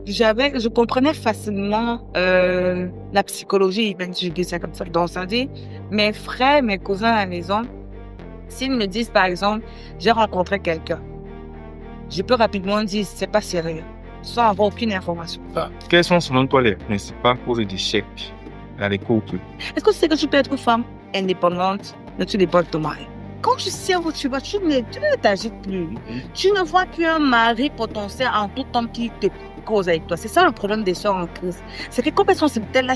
Je comprenais facilement la psychologie, même si je dis ça comme ça. Donc, ça dit, mes frères, mes cousins à la maison, s'ils me disent, par exemple, j'ai rencontré quelqu'un, je peux rapidement dire, c'est pas sérieux, sans avoir aucune information. Quelles sont selon toi les principales causes d'échec dans les couples? Est-ce que tu sais que tu peux être femme indépendante, mais tu dépends de ton mari? Quand tu sais où tu vas, tu ne t'agites plus. Tu ne vois qu'un mari potentiel en tout temps qui te cause avec toi. C'est ça le problème des soeurs en crise. C'est que quand elles sont célibataires,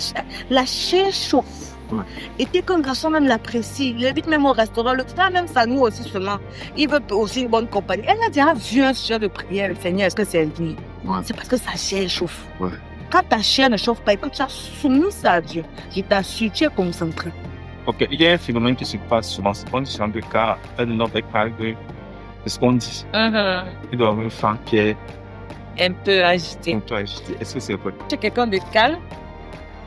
la chair chauffe. Ouais. Et dès qu'un garçon même l'apprécie, il invite même au restaurant, le frère même ça nous aussi seulement. Il veut aussi une bonne compagnie. Elle a déjà vu un sujet de prière, Seigneur, est-ce que c'est lui? Ouais. C'est parce que sa chair chauffe. Ouais. Quand ta chair ne chauffe pas, et quand tu as soumis ça à Dieu, je t'assure, tu es concentré. Ok, il y a un phénomène qui se passe souvent. C'est quand tu de cas, un homme parle de ce qu'on dit. Il doit avoir une femme qui est un peu agité. un peu agitée. Est-ce que c'est vrai? Tu es quelqu'un de calme.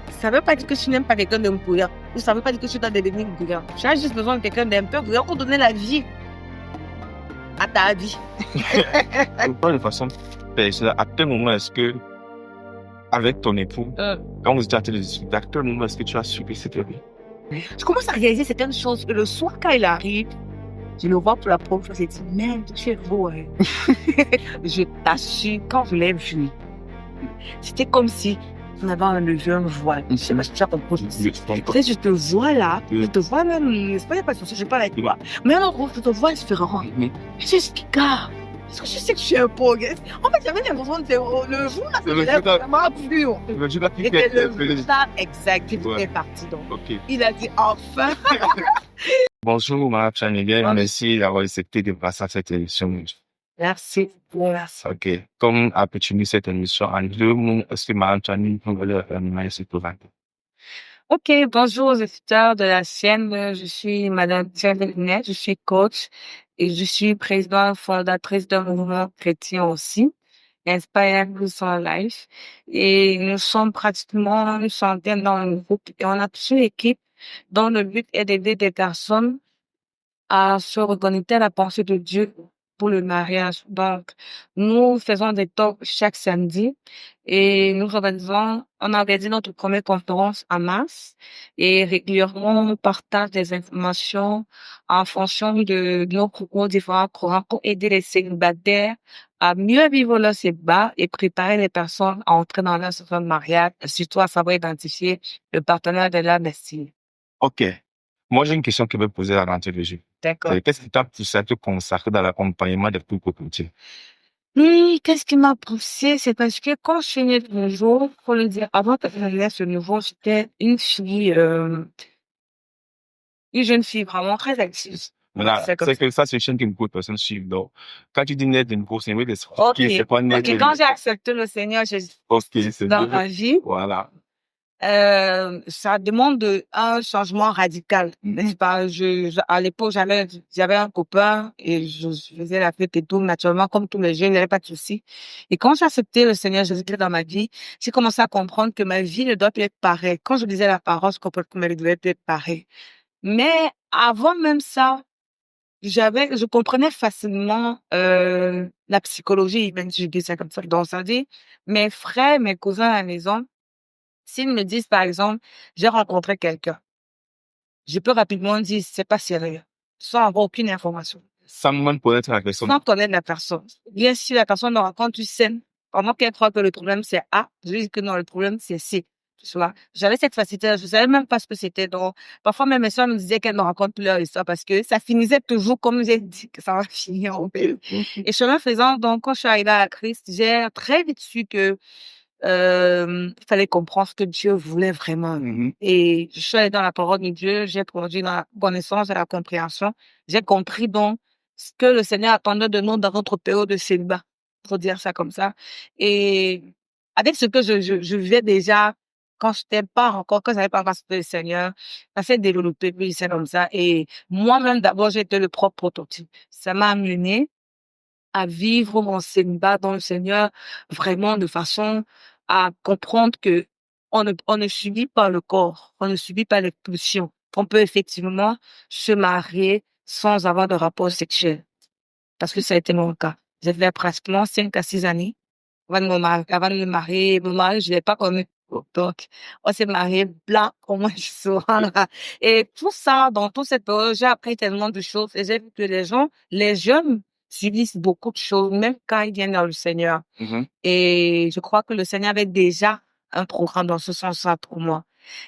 Ça ne veut pas dire que tu n'aimes pas quelqu'un de bruyant. Ou ça ne veut pas dire que tu dois devenir bruyant. Tu as juste besoin de quelqu'un d'un peu bruyant pour donner la vie à ta vie. De façon personnelle, à quel moment est-ce que, avec ton époux, quand vous étiez en train de discuter, à quel moment est-ce que tu as subi cette vie? Je commence à réaliser certaines choses. Le soir, quand il arrive, je le vois pour la première fois, je dis, merde, tu es beau. Hein. Je t'assure, quand je l'ai vu, c'était comme si on avait enlevé un voile. Je sais pas si tu as compris. Je te vois là, je te vois même, c'est pas il n'y a pas de souci, je parle avec toi. Mais un autre, je te vois différent. Je dis, gars, est-ce que je sais que je suis un progrès? En fait, j'avais l'impression de le jour là, c'était vraiment pur. Le jour là, C'était le ça exact, il est parti donc. Okay. Il a dit enfin. Bonjour, Mme Chaniguel. Merci d'avoir accepté de passer à cette émission. Merci. Merci. Ok. Comme a continué cette émission en 2 mots, est-ce que Mme Chaniguel peut se présenter? Ok, bonjour aux auditeurs de la chaîne. Je suis Madame Thierry, je suis coach et je suis présidente fondatrice d'un mouvement chrétien aussi, Inspire Son Life. Et nous sommes pratiquement une centaine dans le groupe et on a toute une équipe dont le but est d'aider des personnes à se reconnecter à la pensée de Dieu pour le mariage. Donc, nous faisons des talks chaque samedi et on organise notre première conférence en mars et régulièrement, on partage des informations en fonction de nos propos différents courants pour aider les célibataires à mieux vivre leur célibat et préparer les personnes à entrer dans leur saison de mariage, surtout à savoir identifier le partenaire de leur destinée. Ok. Moi, j'ai une question que je vais poser à l'entrée de jeu. D'accord. Qu'est-ce qui t'a poussé à te consacrer dans l'accompagnement des couples chrétiens? Oui, qu'est-ce qui m'a poussée? C'est parce que quand je suis née de nos jours, faut le dire, avant que je naisse de nouveau, j'étais une jeune fille vraiment très active. Voilà, C'est comme c'est que ça, c'est une chaîne que beaucoup de personnes suivent. Donc, quand tu dis naître de nouveau, c'est mieux Ok. d'expliquer c'est quoi naître de Quand nouveau. j'ai accepté le Seigneur Jésus Ok, c'est dans bien. ma vie, Voilà. ça demande un changement radical, n'est-ce pas? À l'époque, j'avais un copain et je faisais la fête et tout, naturellement, comme tous les jeunes, il n'y avait pas de souci. Et quand j'ai accepté le Seigneur Jésus-Christ dans ma vie, j'ai commencé à comprendre que ma vie ne doit plus être pareille. Quand je disais la parole, je comprenais que ma vie devait plus être pareille. Mais avant même ça, je comprenais facilement, la psychologie, même si je dis ça comme ça. Donc, ça dit, mes frères, mes cousins à la maison, s'ils me disent, par exemple, j'ai rencontré quelqu'un, je peux rapidement dire, c'est pas sérieux, sans avoir aucune information. Sans même connaître la personne. Sans connaître la personne. Bien sûr, la personne me raconte une scène. Pendant qu'elle croit que le problème c'est A, je dis que non, le problème c'est C. Tu vois, j'avais cette facilité, je savais même pas ce que c'était. Donc, parfois même mes soeurs me disaient qu'elles me racontent plus leur histoire parce que ça finissait toujours comme j'ai dit que ça va finir en fait. Et chemin faisant, donc, quand je suis arrivée à Christ, j'ai très vite su que il fallait comprendre ce que Dieu voulait vraiment. Et je suis allée dans la parole de Dieu, j'ai produit dans la connaissance et la compréhension. J'ai compris donc ce que le Seigneur attendait de nous dans notre période de célibat, pour dire ça comme ça. Et avec ce que je vivais déjà quand j'étais pas encore, quand j'avais pas encore accepté le Seigneur, ça s'est développé, puis c'est comme ça. Et moi-même, d'abord, j'étais le propre prototype. Ça m'a amené à vivre mon célibat dans le Seigneur vraiment de façon à comprendre que on ne subit pas le corps, on ne subit pas les pulsions, qu'on peut effectivement se marier sans avoir de rapport sexuel. Parce que ça a été mon cas. J'ai fait pratiquement 5 à 6 années avant de me marier, je l'ai pas connu. Donc, on s'est marié blanc, comme moi, je suis souvent là. Et tout ça, dans toute cette période, j'ai appris tellement de choses et j'ai vu que les jeunes subissent beaucoup de choses, même quand ils viennent dans le Seigneur. Et je crois que le Seigneur avait déjà un programme dans ce sens-là pour moi.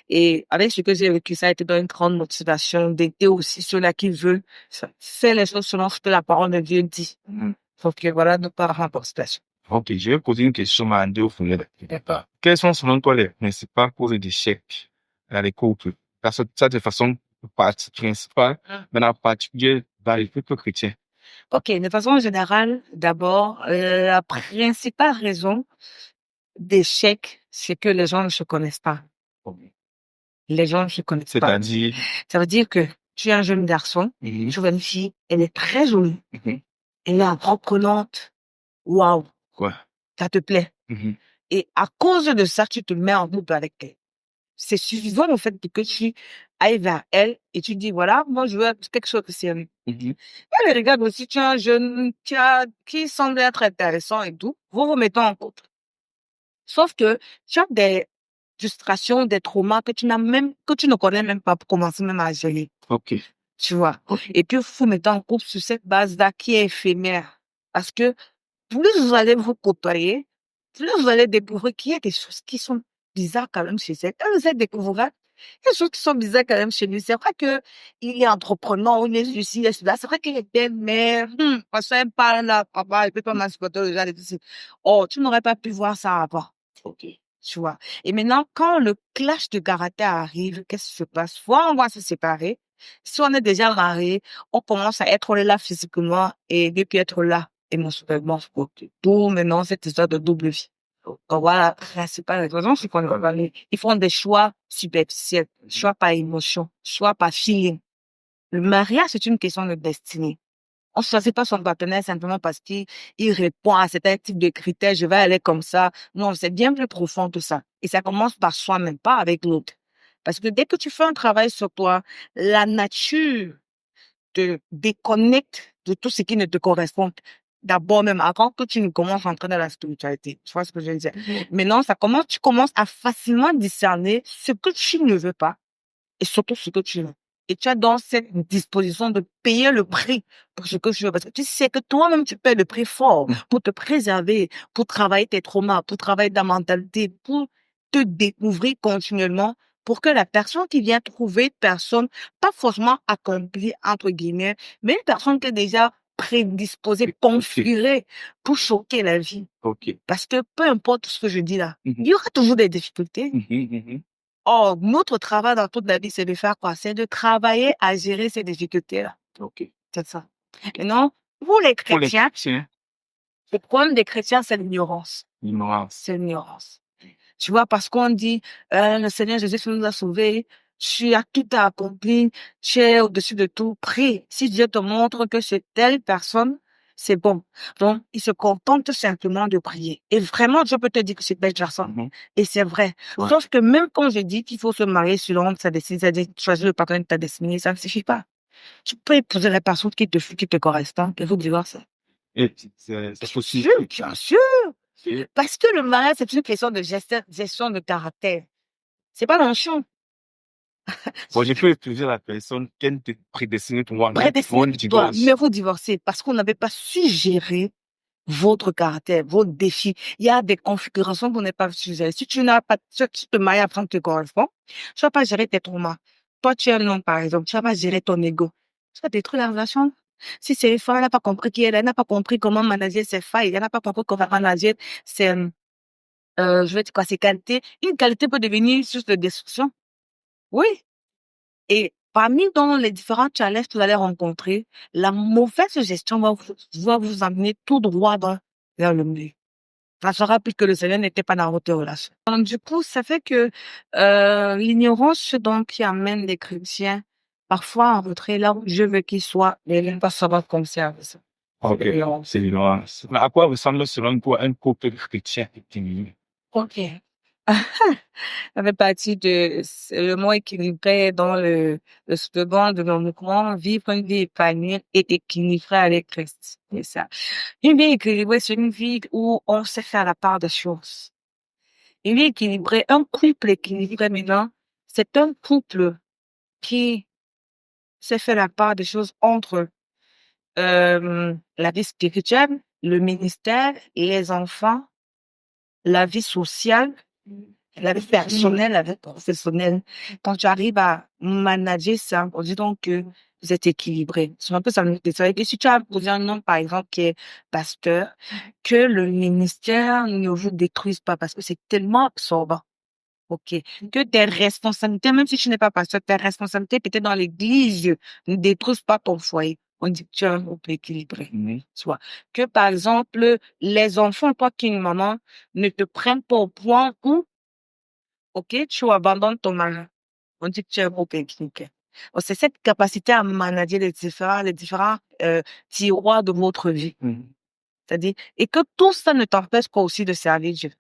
Et avec ce que j'ai vécu, ça a été une grande motivation d'aider aussi ceux-là qui veulent faire les choses selon ce que la parole de Dieu dit. Donc, voilà notre participation. Ok, je vais poser une question à André au fond. Quelles sont selon toi les principales causes d'échec dans les couples? Ça, de façon principale, mais en particulier dans les couples chrétiens. Ok, de façon générale, d'abord, la principale raison d'échec, c'est que les gens ne se connaissent pas. Les gens ne se connaissent pas. C'est-à-dire? Ça veut dire que tu es un jeune garçon, tu vois une fille, elle est très jolie, elle est entreprenante. Waouh! Quoi? Ça te plaît. Et à cause de ça, tu te mets en couple avec elle. C'est suffisant le fait que tu ailles vers elle et tu dis, voilà, moi, je veux quelque chose de sérieux. Elle regarde aussi, tu es un jeune, qui semble être intéressant et tout. Vous vous mettez en couple. Sauf que tu as des frustrations, des traumas que tu ne connais même pas pour commencer même à gérer. Ok. Tu vois. Et puis, vous mettez en couple sur cette base-là qui est éphémère. Parce que plus vous allez vous côtoyer, plus vous allez découvrir qu'il y a des choses qui sont bizarres quand même chez elle. Quand vous allez découvrir des choses qui sont bizarres quand même chez lui, c'est vrai que il est entrepreneur, il est ceci, il est cela. C'est vrai qu'il est belle-mère. Parce qu'elle parle là, papa, il peut pas m'ascolter le genre et tout ça. Oh, tu n'aurais pas pu voir ça avant. Ok. Tu vois. Et maintenant, quand le clash de caractère arrive, qu'est-ce qui se passe? Soit on va se séparer. Si on est déjà marié, on commence à être là physiquement et depuis être là émotionnellement. Tout maintenant, cette histoire de double vie. Donc voilà, la principale raison, c'est qu'on ils font des choix superficiels, choix par émotion, choix par feeling. Le mariage, c'est une question de destinée. On ne choisit pas son partenaire simplement parce qu'il répond à certains types de critères. Je vais aller comme ça. Non, c'est bien plus profond que ça. Et ça commence par soi-même, pas avec l'autre. Parce que dès que tu fais un travail sur toi, la nature te déconnecte de tout ce qui ne te correspond. D'abord même, avant que tu ne commences à entrer dans la spiritualité. Tu vois ce que je veux dire? Maintenant, tu commences à facilement discerner ce que tu ne veux pas et surtout ce que tu veux. Et tu as dans cette disposition de payer le prix pour ce que tu veux. Parce que tu sais que toi-même, tu payes le prix fort pour te préserver, pour travailler tes traumas, pour travailler ta mentalité, pour te découvrir continuellement, pour que la personne qui vient trouver une personne, pas forcément accomplie, entre guillemets, mais une personne qui est déjà prédisposée, configurée pour choquer la vie. Parce que peu importe ce que je dis là, il y aura toujours des difficultés. Or, notre travail dans toute la vie, c'est de faire quoi? C'est de travailler à gérer ces difficultés-là. C'est ça. Et non, vous les chrétiens, le problème des chrétiens, c'est l'ignorance. C'est l'ignorance. Tu vois, parce qu'on dit, le Seigneur Jésus nous a sauvés, tu as tout accompli, tu es au-dessus de tout. Prie. Si Dieu te montre que c'est telle personne, c'est bon. Donc, il se contente simplement de prier. Et vraiment, je peux te dire que c'est belle personne. Et c'est vrai. Sauf que même quand je dis qu'il faut se marier selon sa destinée, c'est-à-dire choisir le partenaire de ta destinée, ça ne suffit pas. Tu peux épouser la personne qui te correspond, et vous divorcer. Et c'est possible. Bien sûr. Parce que le mariage, c'est une question de gestion de caractère. C'est pas l'enchant. Bon, je peux épouser la personne qui est prédestinée pour moi. Prédestinée pour toi, mais vous divorcez parce qu'on n'avait pas su gérer votre caractère, vos défis. Il y a des configurations qu'on n'a pas su gérer. Si tu n'as pas, si tu te maries après te correspond, tu vas pas gérer tes traumas. Toi, tu es un homme, par exemple, tu vas pas gérer ton ego. Tu vas détruire la relation. Si c'est une femme, elle n'a pas compris qui elle est, elle n'a pas compris comment manager ses failles, elle n'a pas compris comment manager ses, je vais dire quoi, ses qualités. Une qualité peut devenir source de destruction. Oui. Et parmi dans les différents challenges que vous allez rencontrer, la mauvaise gestion va vous amener tout droit vers le mur. Ça sera plus que le Seigneur n'était pas dans votre relation. Donc, du coup, ça fait que l'ignorance donc qui amène les chrétiens parfois en retrait là où je veux qu'ils soient, mais ils ne pas savoir comme ça. Ok, c'est l'ignorance. À quoi ressemble selon toi un couple chrétien? Ok. Ça fait partie le mot équilibré dans le slogan de nos mouvements, vivre une vie épanouie et équilibrée avec Christ. C'est ça. Une vie équilibrée, c'est une vie où on sait faire la part des choses. Une vie équilibrée, un couple équilibré maintenant, c'est un couple qui sait faire la part des choses entre la vie spirituelle, le ministère, les enfants, la vie sociale, la vie personnelle, la vie professionnelle. Quand tu arrives à manager ça, on dit donc que vous êtes équilibré. C'est un peu ça. C'est-à-dire que si tu as posé un homme, par exemple, qui est pasteur, que le ministère ne vous détruise pas parce que c'est tellement absorbant. OK. Que tes responsabilités, même si tu n'es pas pasteur, tes responsabilités peut-être dans l'église ne détruisent pas ton foyer. On dit que tu as un couple équilibré. Soit que, par exemple, les enfants, toi qui es une maman, ne te prennent pas au point où, OK, tu abandonnes ton mari. On dit que tu es un couple équilibré. Donc, c'est cette capacité à manager les différents tiroirs de votre vie. C'est-à-dire, et que tout ça ne t'empêche pas aussi de servir Dieu.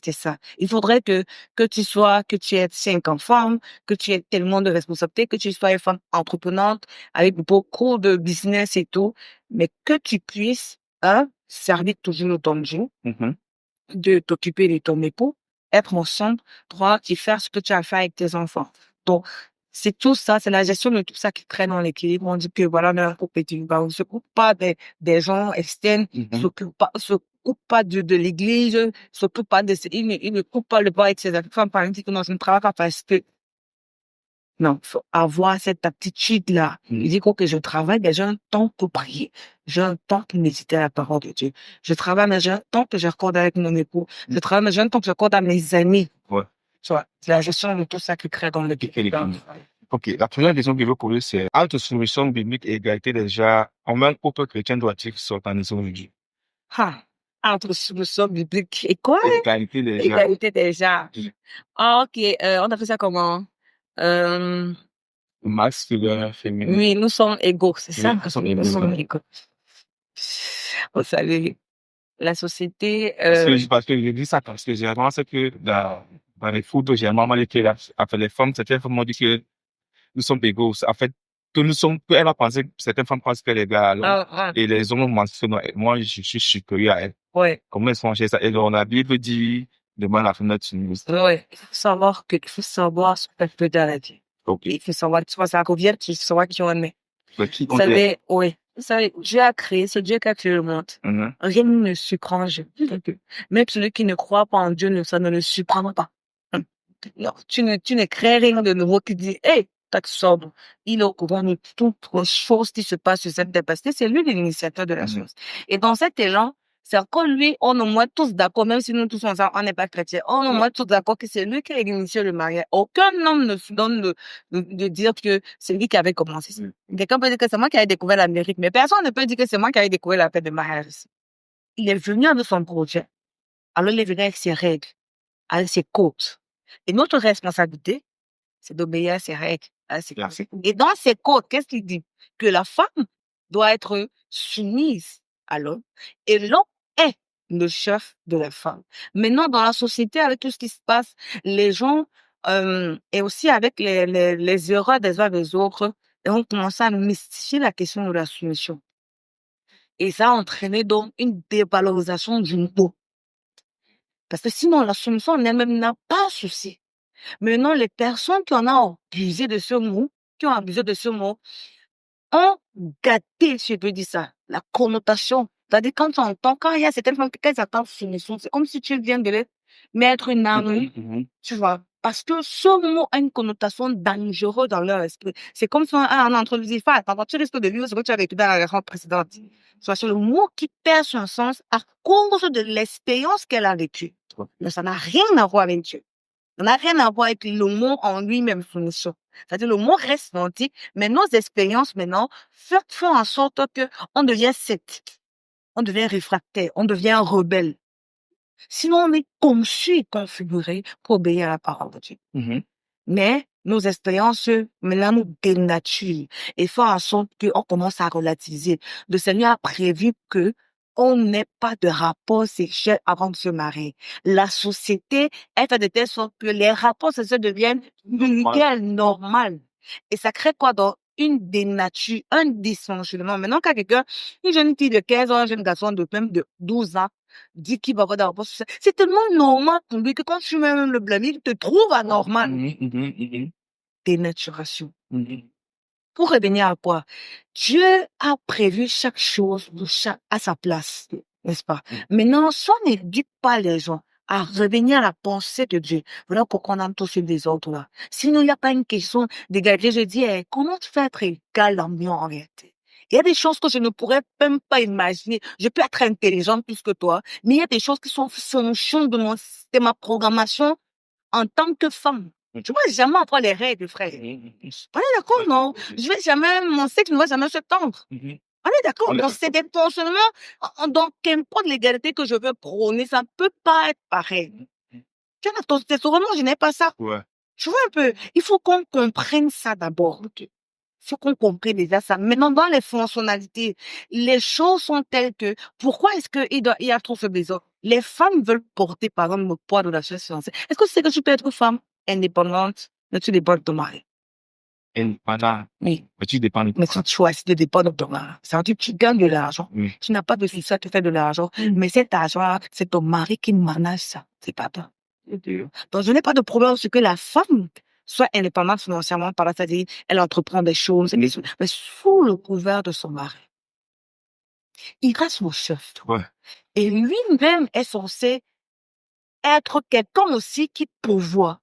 C'est ça. Il faudrait que tu aies 5 enfants, que tu aies tellement de responsabilités, que tu sois une femme entreprenante avec beaucoup de business et tout, mais que tu puisses, servir toujours ton Dieu, de t'occuper de ton époux, être ensemble, droit, qui faire ce que tu as à faire avec tes enfants. Donc, c'est tout ça, c'est la gestion de tout ça qui crée dans l'équilibre. On dit que voilà, dans un couple équilibré, on ne s'occupe pas des gens externes, s'occupe pas de l'église, s'occupe pas il ne coupe pas le bois avec ses enfants, par exemple, non, je ne travaille pas parce que, non, faut avoir cette aptitude-là. Il dit que je travaille, mais j'ai un temps pour prier. J'ai un temps pour méditer la parole de Dieu. Je travaille, mais j'ai un temps que je raccorde avec mon époux. Je travaille, mais j'ai un temps que je raccorde à mes amis. Ouais. C'est la gestion de tout ça qui crée dans l'équilibre. OK. La première question que je veux poser, c'est, entre soumission biblique et égalité des genres, combien de couples chrétiens doit-il s'organiser aujourd'hui? Entre soumission biblique et quoi? Égalité des genres. Égalité des genres. OK. On a fait ça comment? Masculin, féminin. Oui, nous sommes égaux, c'est ça? Nous sommes Nous sommes égaux. Vous savez, la société, Parce que je dis ça parce que généralement, c'est que dans les photos, généralement, les femmes, certaines femmes m'ont dit que nous sommes égaux. En fait, elle a pensé, certaines femmes pensent qu'elle est égale à l'homme. Et les hommes ont mentionné, non, moi, je suis supérieur à elle. Ouais. Comment elles font ça? Et donc, la Bible dit, demande la fenêtre soumise. Ouais. Il faut savoir ce qu'on peut dans la vie. OK. Il faut savoir, tu vois, ça revient, tu savoir qui on est. Qui Vous savez, oui. Vous savez, Dieu a créé, c'est Dieu qui a créé le monde. Rien ne surprend Dieu. Même celui qui ne croit pas en Dieu, ça ne le surprend pas. Non, tu ne crées rien de nouveau qui dit, hey, t'as sobre. Il est au courant de toutes les choses qui se passent sur cette terre parce que c'est lui l'initiateur de la chose. Et dans cet élan, c'est encore lui, on est moins tous d'accord, même si nous tous ensemble, on n'est pas chrétiens, on est moins tous d'accord que c'est lui qui a initié le mariage. Aucun homme ne se donne de dire que c'est lui qui avait commencé. Quelqu'un peut dire que c'est moi qui ai découvert l'Amérique, mais personne ne peut dire que c'est moi qui ai découvert la fête de mariage. Il est venu avec son projet. Alors il est venu avec ses règles, avec ses codes. Et notre responsabilité, c'est d'obéir à ces règles. Et dans ces codes, qu'est-ce qu'il dit? Que la femme doit être soumise à l'homme et l'homme est le chef de la femme. Maintenant, dans la société, avec tout ce qui se passe, les gens, et aussi avec les erreurs des uns des autres, ont commencé à mystifier la question de la soumission. Et ça a entraîné donc une dévalorisation du mot. Parce que sinon, la soumission en elle-même n'a pas de souci. Maintenant, les personnes qui en ont abusé de ce mot, ont gâté, si je peux dire ça, la connotation. C'est-à-dire, quand tu entends, quand il y a certaines femmes qui attendent soumission, c'est comme si tu viens de les mettre une arme, tu vois. Parce que ce mot a une connotation dangereuse dans leur esprit. C'est comme si on a introduit, attends, tu risques de vivre ce que tu as vécu dans la réponse précédente. C'est le mot qui perd son sens à cause de l'expérience qu'elle a vécue. Mais ça n'a rien à voir avec Dieu. Ça n'a rien à voir avec le mot en lui-même, soumission. C'est-à-dire, le mot reste antique, mais nos expériences maintenant font en sorte que on devient sceptique, on devient réfractaire, on devient rebelle. Sinon, on est conçu et configuré pour obéir à la parole de Dieu. Mais nos expériences, maintenant, nous dénaturent et font en sorte qu'on commence à relativiser. Le Seigneur a prévu que on n'ait pas de rapport sexuel avant de se marier. La société, elle fait de telle sorte que les rapports sexuels deviennent vulgaires, normal. Et ça crée quoi dans une dénature, un dysfonctionnement. Maintenant, quand quelqu'un, une jeune fille de 15 ans, un jeune garçon de même de 12 ans, dit qu'il va avoir des rapports sexuels, c'est tellement normal pour lui que quand tu mets même le blâme, il te trouve anormal. Dénaturation. Pour revenir à quoi? Dieu a prévu chaque chose à sa place, n'est-ce pas? Maintenant, si on n'éduque pas les gens à revenir à la pensée de Dieu, voilà pourquoi on a tous ces désordres là. Sinon, il n'y a pas une question d'égalité. Je dis, comment tu fais être égal à moi en réalité? Il y a des choses que je ne pourrais même pas imaginer. Je peux être intelligente plus que toi, mais il y a des choses qui sont fonction de ma programmation en tant que femme. Tu vas jamais avoir les règles, frère. On est d'accord, non? Mon sexe ne va jamais se tendre. On est d'accord. Donc, c'est des fonctionnements, donc, qu'importe l'égalité que je veux prôner, ça ne peut pas être pareil. Tu vois, ton testament, je n'ai pas ça. Tu vois un peu, il faut qu'on comprenne ça d'abord. Il faut qu'on comprenne déjà ça. Maintenant, dans les fonctionnalités, les choses sont telles que, pourquoi est-ce qu'il y a trop ce besoin? Les femmes veulent porter, par exemple, le poids de la chaise fiancée. Est-ce que c'est que tu peux être femme indépendante, mais tu dépends de ton mari? Indépendant. Oui. Mais tu dépends de Mais tu choisis de dépendre de ton mari. C'est-à-dire que tu gagnes de l'argent. Tu n'as pas de souci à te faire de l'argent. Mais cet argent, c'est ton mari qui manage ça. C'est pas toi. Donc, je n'ai pas de problème sur que la femme soit indépendante financièrement, c'est-à-dire, elle entreprend des choses, mais sous le couvert de son mari. Il reste mon chef. Et lui-même est censé être quelqu'un aussi qui pourvoit.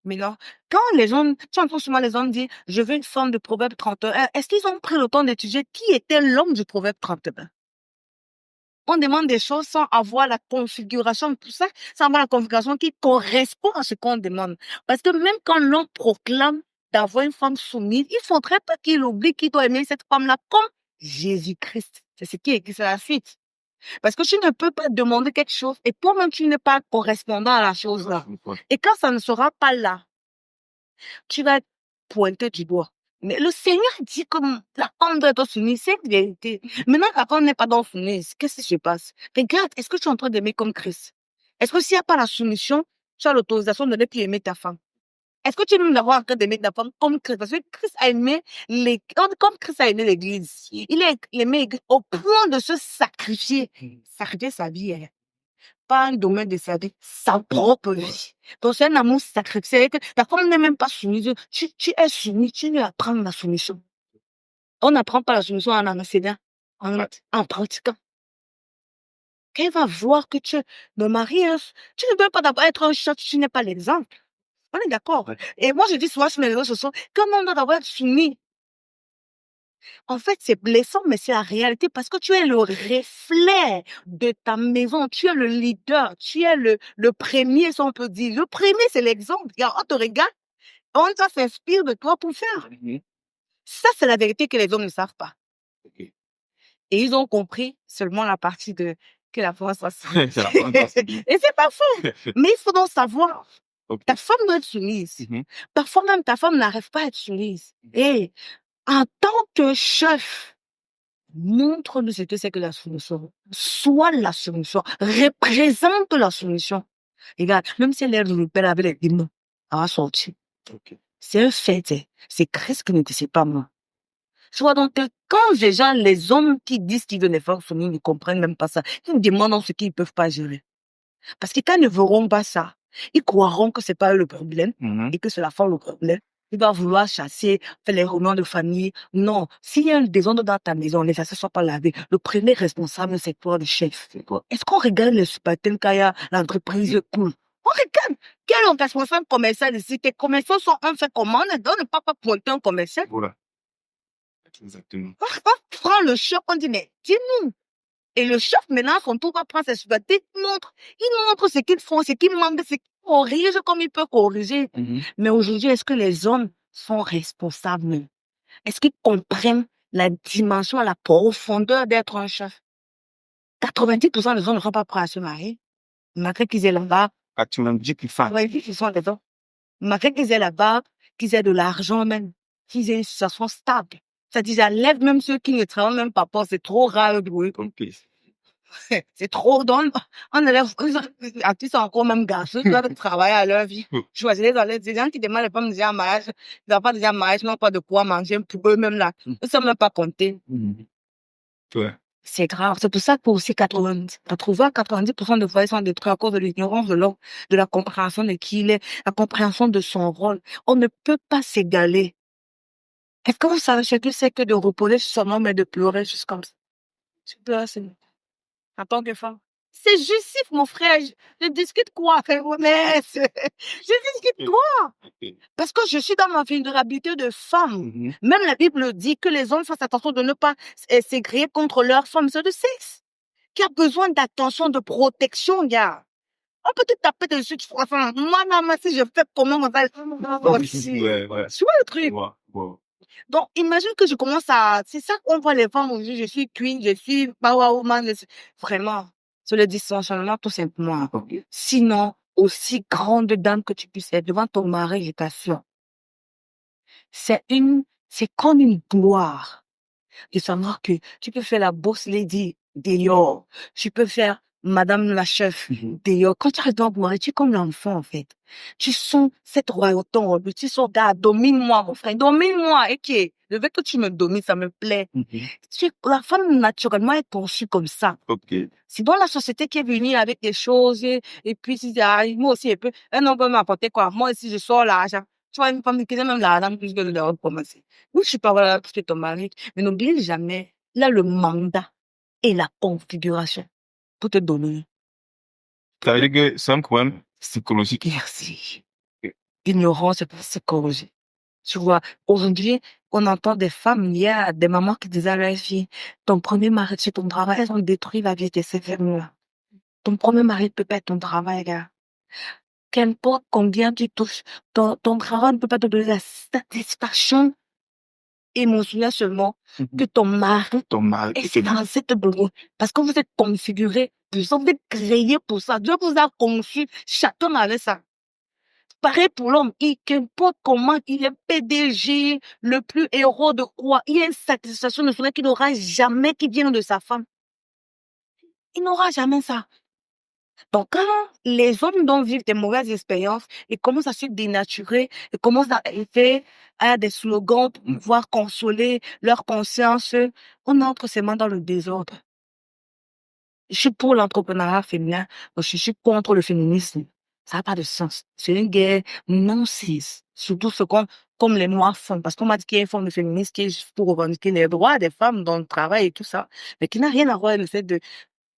Mais non, quand les gens, tu entends souvent les gens dire, je veux une femme de Proverbe 31, est-ce qu'ils ont pris le temps d'étudier qui était l'homme du Proverbe 31? On demande des choses sans avoir la configuration, tout ça, sans avoir la configuration qui correspond à ce qu'on demande. Parce que même quand l'on proclame d'avoir une femme soumise, il faudrait pas qu'il oublie qu'il doit aimer cette femme-là comme Jésus-Christ. C'est ce qui est écrit, c'est la suite. Parce que tu ne peux pas demander quelque chose et toi-même tu n'es pas correspondant à la chose-là. Et quand ça ne sera pas là, tu vas être pointé du doigt. Mais le Seigneur dit que la femme doit être soumise, c'est une vérité. Maintenant, la femme n'est pas dans soumise. Qu'est-ce qui se passe? Regarde, est-ce que tu es en train d'aimer comme Christ? Est-ce que s'il n'y a pas la soumission, tu as l'autorisation de ne plus aimer ta femme? Est-ce que tu veux d'avoir en train d'aimer ta femme comme Christ? Parce que Christ a aimé comme Christ a aimé l'église. Il a aimé l'église au point de se sacrifier. Sacrifier sa vie, pas un domaine de sa vie, sa propre vie. Donc, c'est un amour sacrifié. Ta femme n'est même pas soumise. Tu es soumis, tu lui apprends la soumission. On n'apprend pas la soumission en enseignant, en pratiquant. Quand il va voir que le mari, tu ne peux pas d'abord être un chef, tu n'es pas l'exemple. On est d'accord. Et moi, je dis souvent sur les réseaux sociaux, comment on doit d'abord être soumis? En fait, c'est blessant, mais c'est la réalité parce que tu es le reflet de ta maison. Tu es le leader. Tu es le premier, si on peut dire. Le premier, c'est l'exemple. On te regarde, on s'inspire de toi pour faire. Ça, c'est la vérité que les hommes ne savent pas. Et ils ont compris seulement la partie que la France soit soumise. Et c'est pas faux. Mais il faut donc savoir. Ta femme doit être soumise. Parfois même, ta femme n'arrive pas à être soumise. Et en tant que chef, montre-nous ce que c'est que la soumission. Sois la soumission. Représente la soumission. Regarde, même si elle est repère avec les démons, elle va sortir. C'est un fait. C'est Christ qui ne te sait pas moi. Tu vois, donc, quand les hommes qui disent qu'ils veulent les femmes soumises ne comprennent même pas ça, ils demandent ce qu'ils ne peuvent pas gérer. Parce que quand ils ne verront pas ça, ils croiront que c'est pas eux le problème et que c'est la femme le problème. Il va vouloir chasser, faire les réunions de famille. Non. S'il y a un désordre dans ta maison, les assiettes ne sont pas lavées, le premier responsable, c'est toi, le chef. Est-ce qu'on regarde les subalternes quand il y a l'entreprise cool? On regarde. Quel est le responsable commercial ici? Tes commerciaux sont un fait commande, on ne peut pas pointer un commercial. Voilà. Exactement. On prend le chef, on dit, mais dis-nous. Et le chef, maintenant, son tour va prendre ses subalternes, il montre ce qu'ils font, ce qu'ils manquent, ce qu'ils corrigent comme ils peuvent corriger. Mais aujourd'hui, est-ce que les hommes sont responsables? Est-ce qu'ils comprennent la dimension, la profondeur d'être un chef? 90% des hommes ne sont pas prêts à se marier, malgré qu'ils aient la barbe. 90% sont des hommes. Malgré qu'ils aient la barbe, qu'ils aient de l'argent même, qu'ils aient une situation stable. C'est-à-dire, ça lève même ceux qui ne travaillent même pas, c'est trop rare pour eux. C'est trop. Donc, on élève, artistes encore même garçons, qui doivent travailler à leur vie. Choisir les gens qui demandent les femmes déjà en mariage, ils n'ont pas déjà en mariage, ils n'ont pas de quoi manger pour eux-mêmes là. Ils ne sont même pas comptés. Ouais. C'est grave. C'est pour ça que aussi 90% de foyers sont détruits à cause de l'ignorance de l'homme, de la compréhension de qui il est, la compréhension de son rôle. On ne peut pas s'égaler. Est-ce que vous savez ce que c'est que de reposer sur son homme et de pleurer juste comme ça? Tu pleures, c'est en tant que femme. C'est justif, mon frère. Je discute quoi, frère? Mais je discute quoi? Parce que je suis dans ma vulnérabilité de femme. Même la Bible dit que les hommes fassent attention de ne pas s'égrer contre leur femme de sexe. Qui a besoin d'attention, de protection, gars. On peut te taper dessus, tu vois. Enfin, moi, maman, si je fais comment on va Ouais. tu vois le truc? Ouais. Donc, imagine que je commence à... C'est ça qu'on voit les femmes aujourd'hui. Je suis queen, je suis power woman. Vraiment, c'est le dysfonctionnement tout simplement. Sinon, aussi grande dame que tu puisses être devant ton mari, je t'assure, c'est comme une gloire de savoir que tu peux faire la boss lady Dior, tu peux faire Madame la chef Dior. Quand tu arrives dans ton mari, tu es comme l'enfant, en fait. Tu sens cette royauté en lui. Tu sens, gars, domine-moi, mon frère, domine-moi. Et qui le fait que tu me domines, ça me plaît. La femme, naturellement, est conçue comme ça. C'est dans la société qui est venue avec des choses, et puis, si moi aussi, un homme peut m'apporter quoi? Moi aussi, je sors l'argent. Tu vois, une femme qui a même l'argent plus que le leur commencer. Oui, je suis pas là pour ton mari, mais n'oublie jamais, là, le mandat et la configuration pour te donner. Ça veut dire que c'est un problème psychologique. Merci. Ignorance, c'est pas psychologie. Tu vois, aujourd'hui, on entend des femmes, il y a des mamans qui disaient à leur fille, ton premier mari, c'est ton travail, elles ont détruit la vie de ces femmes-là. Ton premier mari peut pas être ton travail, gars. Qu'importe combien tu touches, ton travail ne peut pas te donner la satisfaction émotionnelle seulement que ton mari est censé te donner. Parce que vous êtes configurés, vous êtes créés pour ça. Dieu vous a conçu, chacun avec ça. Pareil pour l'homme, qu'importe comment il est PDG, le plus héros de quoi, il y a une satisfaction émotionnelle qu'il n'aura jamais qui vient de sa femme. Il n'aura jamais ça. Donc, quand les hommes dont vivent des mauvaises expériences, ils commencent à se dénaturer, ils commencent à faire des slogans pour pouvoir consoler leur conscience, on entre seulement dans le désordre. Je suis pour l'entrepreneuriat féminin, mais je suis contre le féminisme. Ça n'a pas de sens. C'est une guerre non-cis. Surtout comme les Noirs font. Parce qu'on m'a dit qu'il y a une forme de féminisme qui est juste pour revendiquer les droits des femmes dans le travail et tout ça. Mais qui n'a rien à voir avec le fait de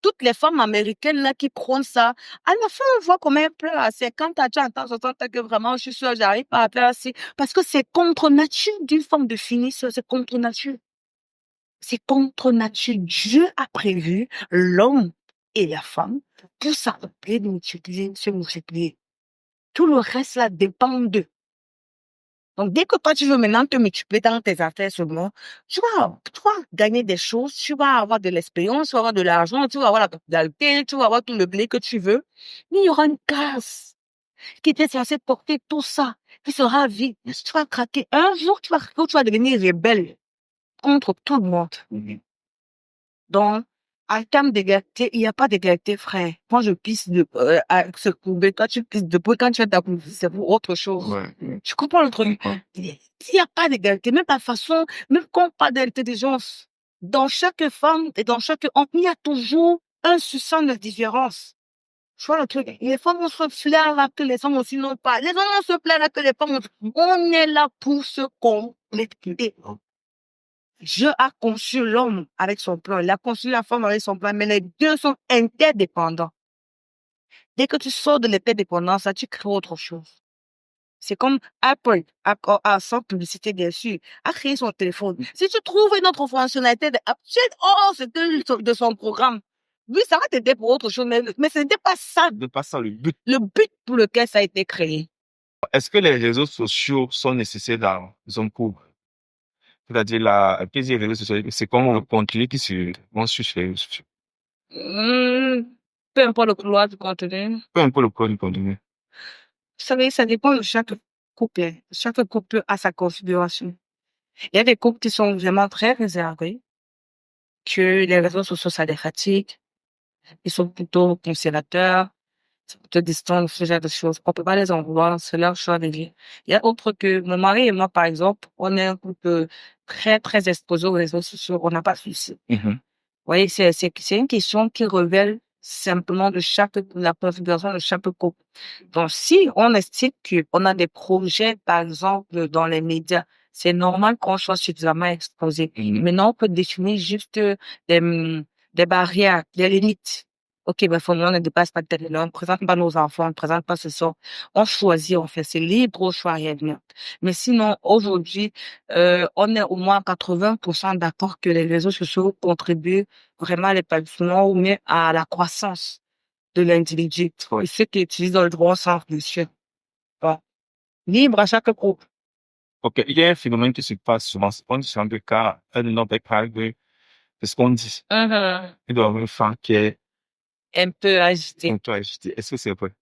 toutes les femmes américaines là qui prônent ça. À la fin, on voit comment elles pleurent. C'est quand t'as déjà entendu 60 ans que vraiment, je suis sûre, j'arrive pas à faire ainsi. Parce que c'est contre nature d'une forme de finisseur. C'est contre nature. C'est contre nature. Dieu a prévu l'homme et la femme pour s'accomplir, de multiplier, se multiplier. Tout le reste là dépend d'eux. Donc, dès que toi, tu veux maintenant te multiplier dans tes affaires seulement, tu vas gagner des choses, tu vas avoir de l'expérience, tu vas avoir de l'argent, tu vas avoir la popularité, tu vas avoir tout le blé que tu veux. Mais il y aura une case qui était censée porter tout ça, qui sera vide. Tu vas craquer. Un jour, tu vas devenir rebelle contre tout le monde. Donc, en termes d'égalité, il n'y a pas d'égalité, frère. Moi, je pisse à se courber. Toi, tu pisses debout. Quand tu fais ta courbe, c'est pour autre chose. Tu comprends le truc? Il n'y a pas d'égalité. Même la façon, même quand on parle d'intelligence, dans chaque femme et dans chaque homme, il y a toujours un soupçon de différence. Tu vois le truc? Les femmes, on se flaire là que les hommes aussi n'ont pas. Les hommes, on se plaint là que les femmes ont. On est là pour se compléter. Dieu a conçu l'homme avec son plan, il a conçu la femme avec son plan, mais les deux sont interdépendants. Dès que tu sors de l'interdépendance, tu crées autre chose. C'est comme Apple, sans publicité bien sûr, a créé son téléphone. Si tu trouves une autre fonctionnalité c'est de son programme. Oui, ça va t'aider pour autre chose, mais ce n'était pas ça. De pas ça le but. Le but pour lequel ça a été créé. Est-ce que les réseaux sociaux sont nécessaires dans un couple? C'est-à-dire, les réseaux sociaux, c'est comme le contenu qui se vend sur les réseaux sociaux. Peu importe le couloir du contenu. Peu importe le contenu du contenu. Vous savez, ça dépend de chaque couple. Chaque couple a sa configuration. Il y a des couples qui sont vraiment très réservés, que les réseaux sociaux, ça les fatigue. Ils sont plutôt conservateurs, c'est plutôt distants, ce genre de choses. On peut pas les en vouloir, c'est leur choix de vie. Il y a autre que mon mari et moi, par exemple, on est un couple très, très exposé aux réseaux sociaux. On n'a pas de souci. Mhm. Vous voyez, c'est une question qui révèle simplement la configuration de chaque couple. Donc, si on estime qu'on a des projets, par exemple, dans les médias, c'est normal qu'on soit suffisamment exposé. Mhm. Maintenant, on peut définir juste des barrières, des limites. OK, ben, faut, on ne dépasse pas tel là, on ne présente pas nos enfants, on ne présente pas ce sort. On choisit, on fait, c'est libre au choix, rien de bien. Mais sinon, aujourd'hui, on est au moins 80% d'accord que les réseaux sociaux contribuent vraiment à l'épanouissement ou même à la croissance de l'individu. Oui. Et ceux qui utilisent dans le droit sens, monsieur. Bon. Libre à chaque groupe. Ok, il y a un phénomène qui se passe souvent. On dit souvent que quand un homme est parlé, c'est ce qu'on dit. Il doit avoir une femme qui est Un peu agité. un peu agitée. Est-ce que c'est vrai?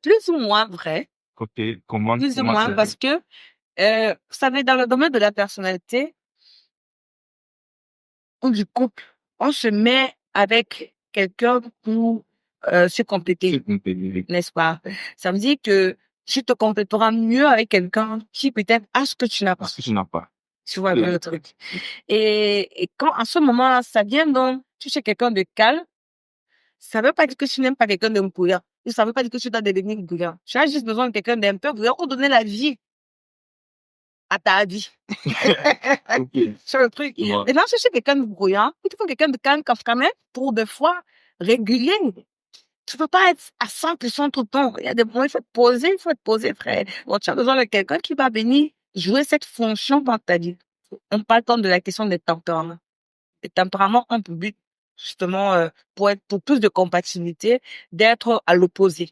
Plus ou moins vrai. Ok, comment Plus ou c'est moins vrai? parce que, vous savez, dans le domaine de la personnalité ou du couple, on se met avec quelqu'un pour se compléter, n'est-ce pas? Ça veut dire que tu te compléteras mieux avec quelqu'un qui peut-être a ce que tu n'as pas. Parce que tu n'as pas. Tu vois un peu le truc. Et quand, à ce moment-là, ça vient donc, tu es quelqu'un de calme, ça veut pas dire que tu n'aimes pas quelqu'un de bruyant. Ça veut pas dire que tu dois devenir bruyant. Tu as juste besoin de quelqu'un d'un peu bruyant pour donner la vie à ta vie. Ok. C'est le truc. Ouais. Maintenant, si c'est quelqu'un de bruyant, il te faut quelqu'un de calme quand même pour des fois réguler. Tu peux pas être à 100% tout le temps. Il y a des moments, il faut te poser, frère. Donc, tu as besoin de quelqu'un qui va venir jouer cette fonction dans ta vie. On parle tant de la question des tempéraments. Les tempéraments ont pour but, justement, pour plus de compatibilité, d'être à l'opposé.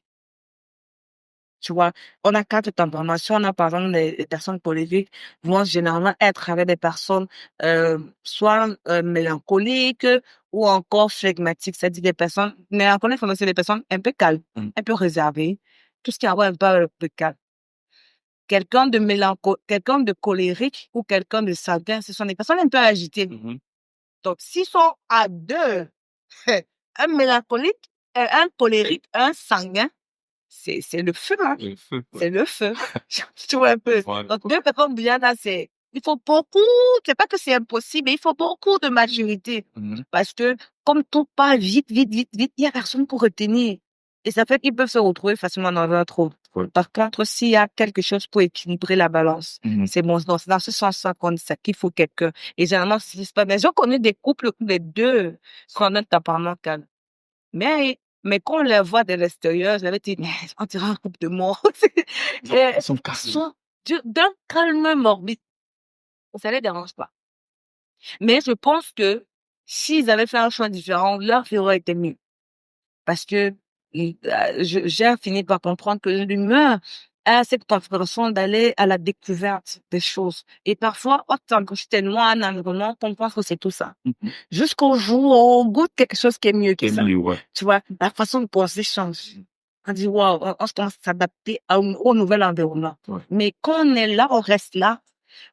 Tu vois, on a 4 tempéraments. Si on a, par exemple, les personnes colériques vont généralement être avec des personnes, soit, mélancoliques ou encore flegmatiques. C'est-à-dire des personnes mélancoliques, c'est des personnes un peu calmes, un peu réservées. Tout ce qui a à voir un peu avec le calme. Quelqu'un de colérique ou quelqu'un de sanguin, ce sont des personnes un peu agitées. Mhm. Donc, s'ils sont à deux, un mélancolique, un colérique, un sanguin, c'est le feu, hein. Le feu, quoi. C'est le feu. Tu vois un peu. Voilà. Donc, deux personnes bien là, il faut beaucoup, c'est pas que c'est impossible, mais il faut beaucoup de maturité. Mhm. Parce que, comme tout part vite, vite, vite, vite, il y a personne pour retenir. Et ça fait qu'ils peuvent se retrouver facilement dans un trou. Ouais. Par contre, s'il y a quelque chose pour équilibrer la balance, Mhm. c'est bon, c'est dans ce sens-là qu'on dit ça, qu'il faut quelqu'un. Et généralement, c'est pas, mais j'ai connu des couples où les deux sont un tempérament calme. Mais quand on les voit de l'extérieur, je l'avais dit, mais on dirait un couple de morts. Ils sont Ils cassés. sont d'un calme morbide. Ça les dérange pas. Mais je pense que s'ils avaient fait un choix différent, leur vie aurait été mieux. Parce que j'ai fini par comprendre que l'humain a cette configuration d'aller à la découverte des choses. Et parfois, on t'engage tellement à un environnement qu'on pense que c'est tout ça. Mhm. Jusqu'au jour où on goûte quelque chose qui est mieux que ça. Ouais. Tu vois, la façon de penser change. On dit, waouh, on se commence à s'adapter au nouvel environnement. Ouais. Mais quand on est là, on reste là.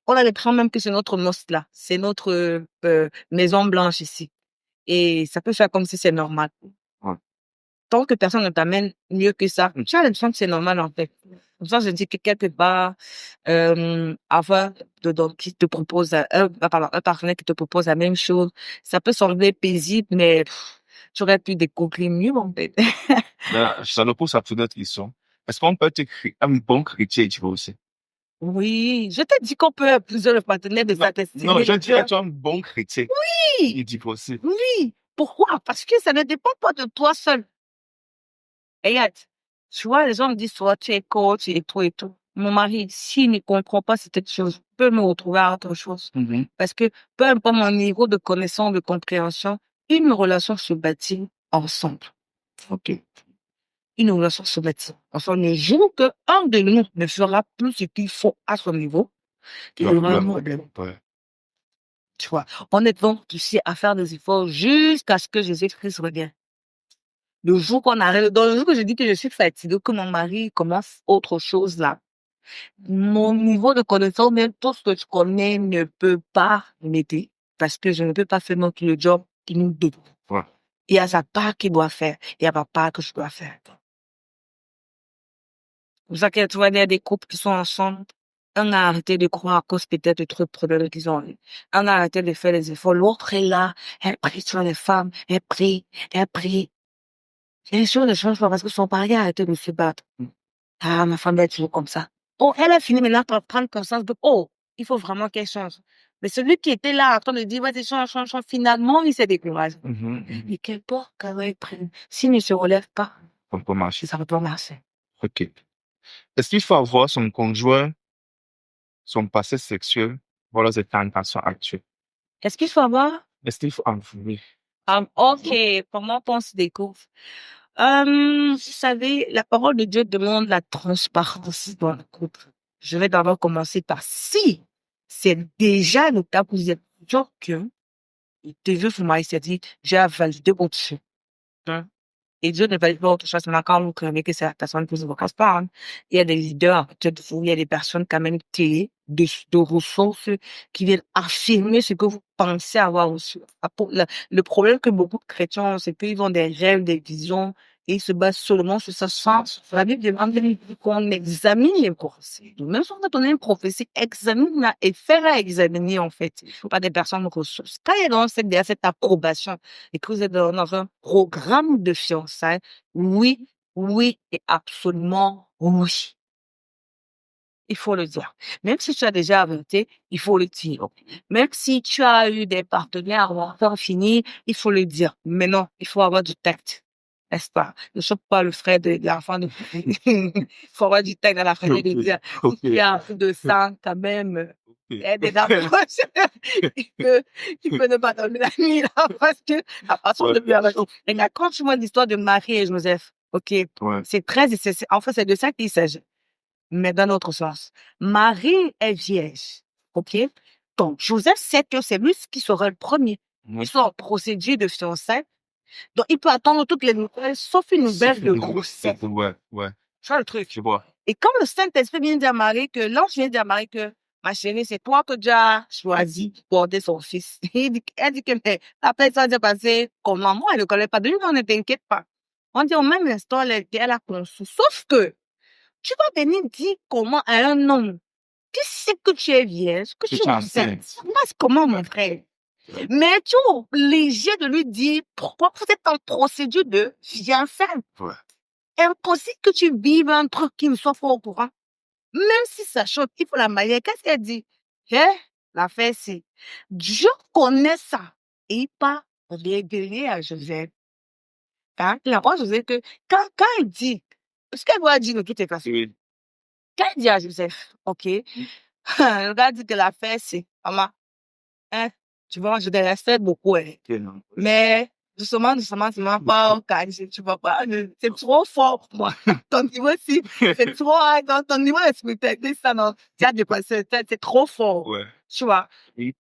On a l'impression même que c'est notre mosque là. C'est notre maison blanche ici. Et ça peut faire comme si c'est normal. Ouais. Tant que personne ne t'amène mieux que ça, tu as l'impression que c'est normal en fait. Comme ça, je dis que quelque part, avoir qui te propose un partenaire qui te propose la même chose, ça peut sembler paisible, mais tu aurais pu découvrir mieux en fait. Là, ça nous pose à toute notre question. Est-ce qu'on peut être un bon chrétien, tu vois aussi? Oui, je t'ai dit qu'on peut être plusieurs partenaires de sa destinée. Non, je dis être un bon chrétien. Oui, Il dit aussi. oui. Pourquoi? Parce que ça ne dépend pas de toi seul. Et regarde, tu vois, les gens me disent, soit tu es coach et tout et tout. Mon mari, s'il ne comprend pas cette chose, peut me retrouver à autre chose. Mhm. Parce que peu importe mon niveau de connaissance, de compréhension, une relation se bâtit ensemble. Ok. Une relation se bâtit ensemble. Le jour que un de nous ne fera plus ce qu'il faut à son niveau, il y aura un problème. Ouais. Tu vois, on est donc poussé à faire des efforts jusqu'à ce que Jésus-Christ revienne. Le jour qu'on arrête, dans le jour que je dis que je suis fatiguée, que mon mari commence autre chose là, mon niveau de connaissance, même tout ce que tu connais ne peut pas m'aider parce que je ne peux pas faire non plus le job qui nous donne. Ouais. Il y a sa part qu'il doit faire. Il y a ma part que je dois faire. C'est pour ça que tu vois, il y a des couples qui sont ensemble. Un a arrêté de croire à cause peut-être de trop de problèmes qu'ils ont eu. Un a arrêté de faire les efforts. L'autre est là. Elle prie sur les femmes. Elle prie. Elle prie. Et les choses ne changent pas parce que son mari a arrêté de se battre. Ah, ma femme est toujours comme ça. Oh, elle a fini maintenant par prendre conscience de, oh, il faut vraiment qu'elle change. Mais celui qui était là en train de dire, vas-y, change, change, change, finalement, il s'est découragé. Mais quel porc qu'elle va prendre. S'il ne se relève pas, Ça peut marcher. ça ne va pas marcher. Ok. Est-ce qu'il faut avoir son conjoint, son passé sexuel, voilà ses tentations actuelles? Est-ce qu'il faut avoir? Est-ce qu'il faut avouer? Ok, comment on se découvre? Vous savez, la parole de Dieu demande la transparence dans le couple. Je vais d'abord commencer par si c'est déjà le cas pour vous êtes sûr que Dieu vous m'a dit, j'ai validé votre chien. Et Dieu ne valide pas autre chose. Maintenant, quand vous croyez que c'est la personne qui vous casse pas, hein. Il y a des leaders à côté de vous, il y a des personnes quand même clés, de ressources qui viennent affirmer ce que vous pensez avoir reçu. Le problème que beaucoup de chrétiens ont, c'est qu'ils ont des rêves, des visions, et ils se basent seulement sur ce sens. La Bible demande qu'on examine les prophéties. Même si on a donné une prophétie, examine-la et fais-la examiner, en fait. Pas des personnes ressources. Quand il y a dans cette approbation, et que vous êtes dans un programme de fiançailles, oui, oui et absolument oui. Il faut le dire. Même si tu as déjà avorté, il faut le dire. Même si tu as eu des partenaires avant fini, il faut le dire. Mais non, il faut avoir du tact. N'est-ce pas? Ne choque pas le frère de l'enfant de... Il faut avoir du tact dans la famille de dire, il y a un peu de sang quand même. Et des approches, il peut ne pas dormir la nuit là, parce que, à partir de regarde, quand tu vois l'histoire de Marie et Joseph, ok, c'est en fait, c'est de ça qu'il s'agit. Mais dans l'autre sens, Marie est vierge, ok? Donc, Joseph sait que c'est lui qui sera le premier. Ils sont en procédure de fiançailles. Donc, il peut attendre toutes les nouvelles, sauf une nouvelle de grossesse. Ouais. Tu vois le truc? Je vois. Et comme le Saint-Esprit vient dire à Marie que, l'ange vient dire à Marie que, ma chérie, c'est toi que Dieu a choisi pour porter son fils. Elle dit que, mais, après ça s'est passé comment? Moi, elle ne connaît pas de lui, on ne t'inquiète pas. On dit au même instant, elle a conçu. Sauf que, tu vas venir dire comment à un homme qui sait que tu es vierge, que tu es enceinte. Ça passe comment, mon frère? Mais tu es obligé de lui dire pourquoi vous êtes en procédure de fiançailles. Ouais. Impossible que tu vives un truc qui ne soit pas au courant. Même si ça choque, il faut la marier. Qu'est-ce qu'elle dit? L'affaire, c'est Dieu connaît ça. Et il part révéler à Joseph. Hein? Il apprend à Joseph que quand il dit, parce qu'elle doit dire de toutes les façons. Oui. Quand il dit à Joseph, ok, le gars dit que l'affaire, c'est, maman, hein, tu vois, je te respecte beaucoup, hein. Mais, doucement, pas au cas, tu vois pas, c'est trop fort pour moi. Ton niveau aussi, c'est trop, ton niveau de spiritualité, ça, non, tu as dépassé, c'est trop fort. Ouais. Tu vois,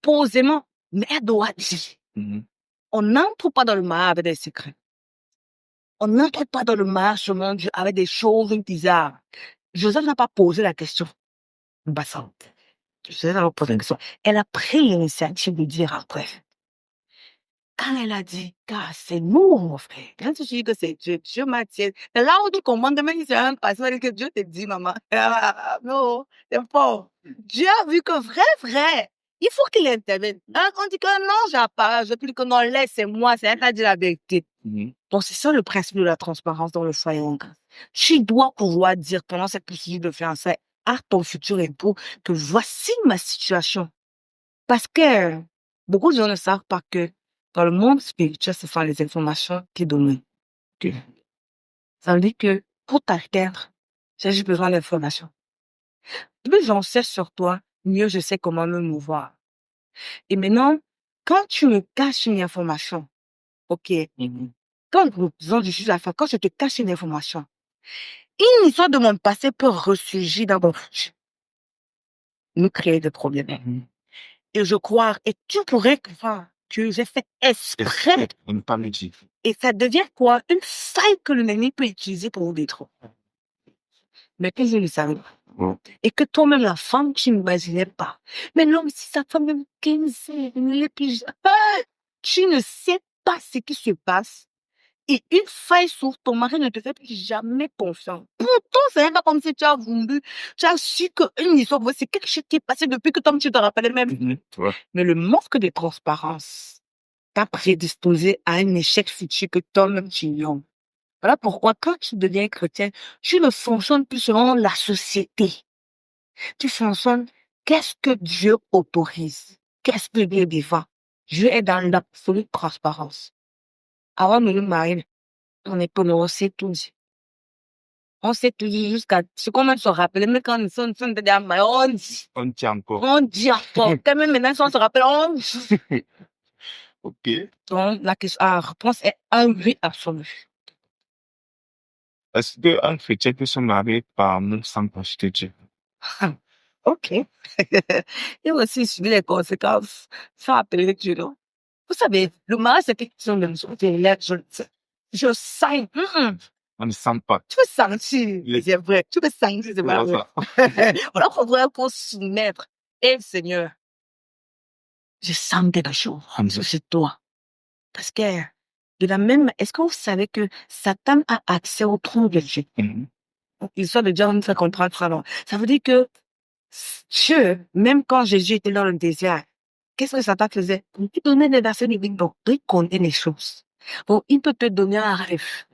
posément, mais elle doit dire. On n'entre pas dans le mariage avec des secrets. On n'entre pas dans le mariage seulement avec des choses bizarres. Joseph n'a pas posé la question. Bassante. Joseph n'a pas posé la question. Elle a pris l'initiative de dire après. Quand elle a dit, car c'est nous, mon frère. Quand tu dis que c'est Dieu, Dieu m'a dit. C'est là où tu commandes, même si c'est un passage que Dieu te dit, maman. Non, c'est fort. Dieu a vu que vrai, il faut qu'il intervienne. Hein, on dit que non, j'apparais, je dis que non, laisse, c'est moi, c'est elle qui a dit la vérité. Donc, c'est ça le principe de la transparence dans le foyer en grâce. Tu dois pouvoir dire pendant cette procédure de fiançailles à ton futur époux que voici ma situation. Parce que beaucoup de gens ne savent pas que dans le monde spirituel, ce sont les informations qui dominent. Ça veut dire que pour t'atteindre, j'ai juste besoin d'informations. Plus j'en sais sur toi, mieux je sais comment me mouvoir. Et maintenant, quand tu me caches une information, ok, quand je te cache une information, une histoire de mon passé peut ressurgir dans mon futur, nous créer des problèmes. Et je crois, et tu pourrais croire que j'ai fait exprès. Et ça devient quoi? Une faille que l'ennemi peut utiliser pour vous détruire. Mais que je le savais pas. Et que toi-même, la femme, tu n'imaginais pas. Mais l'homme, si sa femme même 15 ans, tu ne sais pas ce qui se passe et une faille s'ouvre, ton mari ne te fait plus jamais confiance. Pourtant, c'est même pas comme si tu as voulu, tu as su qu'une histoire, c'est quelque chose qui est passé depuis que toi, tu te rappelles même. Ouais. Mais le manque de transparence t'a prédisposé à un échec futur que toi-même tu ignores. Voilà pourquoi, quand tu deviens chrétien, tu ne fonctionnes plus selon la société. Tu fonctionnes, qu'est-ce que Dieu autorise? Qu'est-ce que Dieu défend? Dieu est dans l'absolue transparence. Avant de nous marier, on est on sait tout dit. On sait tout dit jusqu'à ce qu'on se rappelle, même quand nous sommes déjà mariés, on dit. On tient encore. On dit encore. Quand même maintenant, si on se rappelle, on dit. Ok. Donc, la réponse est un oui absolu. Est-ce qu'un chrétien peut se marier par amour sans consulter Dieu? Ok. Et aussi subir les conséquences sans appeler Dieu, non? Vous savez, le mariage, c'est quelque chose de je sens. On ne sent pas. Tu peux sentir, c'est vrai. Tu peux sentir, c'est vrai. Voilà pourquoi il faut soumettre. Et Seigneur, je sens quelque chose sur toi. Parce que, de la même, est-ce que vous savez que Satan a accès au trône de Dieu? L'histoire de Dieu nous fait comprendre ça. Ça veut dire que Dieu, même quand Jésus était dans le désert, qu'est-ce que Satan faisait? Il donnait des versets bibliques, donc il connaît les choses. Bon, il peut te donner un rêve,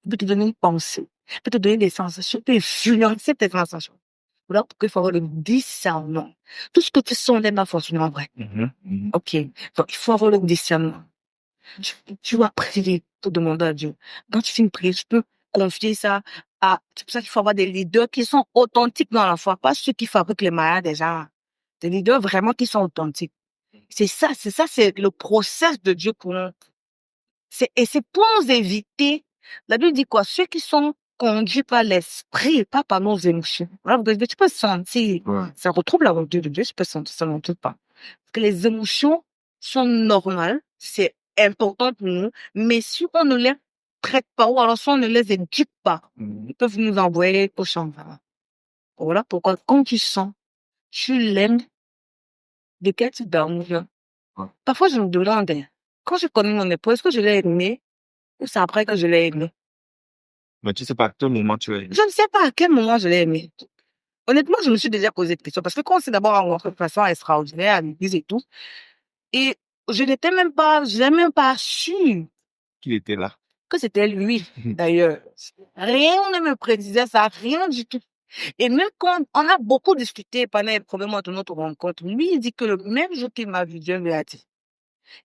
il peut te donner une pensée, il peut te donner des sensations, il peut influencer tes sensations. Voilà pourquoi il faut avoir le discernement. Tout ce que tu sens n'est pas forcément vrai. Ok. Donc, il faut avoir le discernement. Tu vas prier pour demander à Dieu. Quand tu finis de prier, tu peux confier ça à... C'est pour ça qu'il faut avoir des leaders qui sont authentiques dans la foi, pas ceux qui fabriquent les mariages des gens. Des leaders vraiment qui sont authentiques. C'est le process de Dieu pour nous. Et c'est pour nous éviter, la Bible dit quoi? Ceux qui sont conduits par l'esprit, pas par nos émotions. Voilà, tu peux sentir, ça retrouve la volonté de Dieu, tu peux sentir ça non tout pas. Parce que les émotions sont normales, c'est important pour nous, mais si on ne les traite pas, ou alors si on ne les éduque pas, ils peuvent nous envoyer au champ. Voilà pourquoi, quand tu sens, tu l'aimes, de quel type d'amour? Parfois, je me demande, quand je connais mon époux, est-ce que je l'ai aimé, ou c'est après que je l'ai aimé? Mais tu sais pas à quel moment tu l'as aimé. Je ne sais pas à quel moment je l'ai aimé. Honnêtement, je me suis déjà posé des questions, parce que quand on s'est d'abord rencontré de façon extraordinaire à l'église et tout, et je n'ai même pas su Qu'il était là. que c'était lui, d'ailleurs. Rien ne me prédisait ça, rien du tout. Et même quand on a beaucoup discuté pendant les premiers mois de notre rencontre, lui, il dit que le même jour qu'il m'a vu, Dieu lui a dit.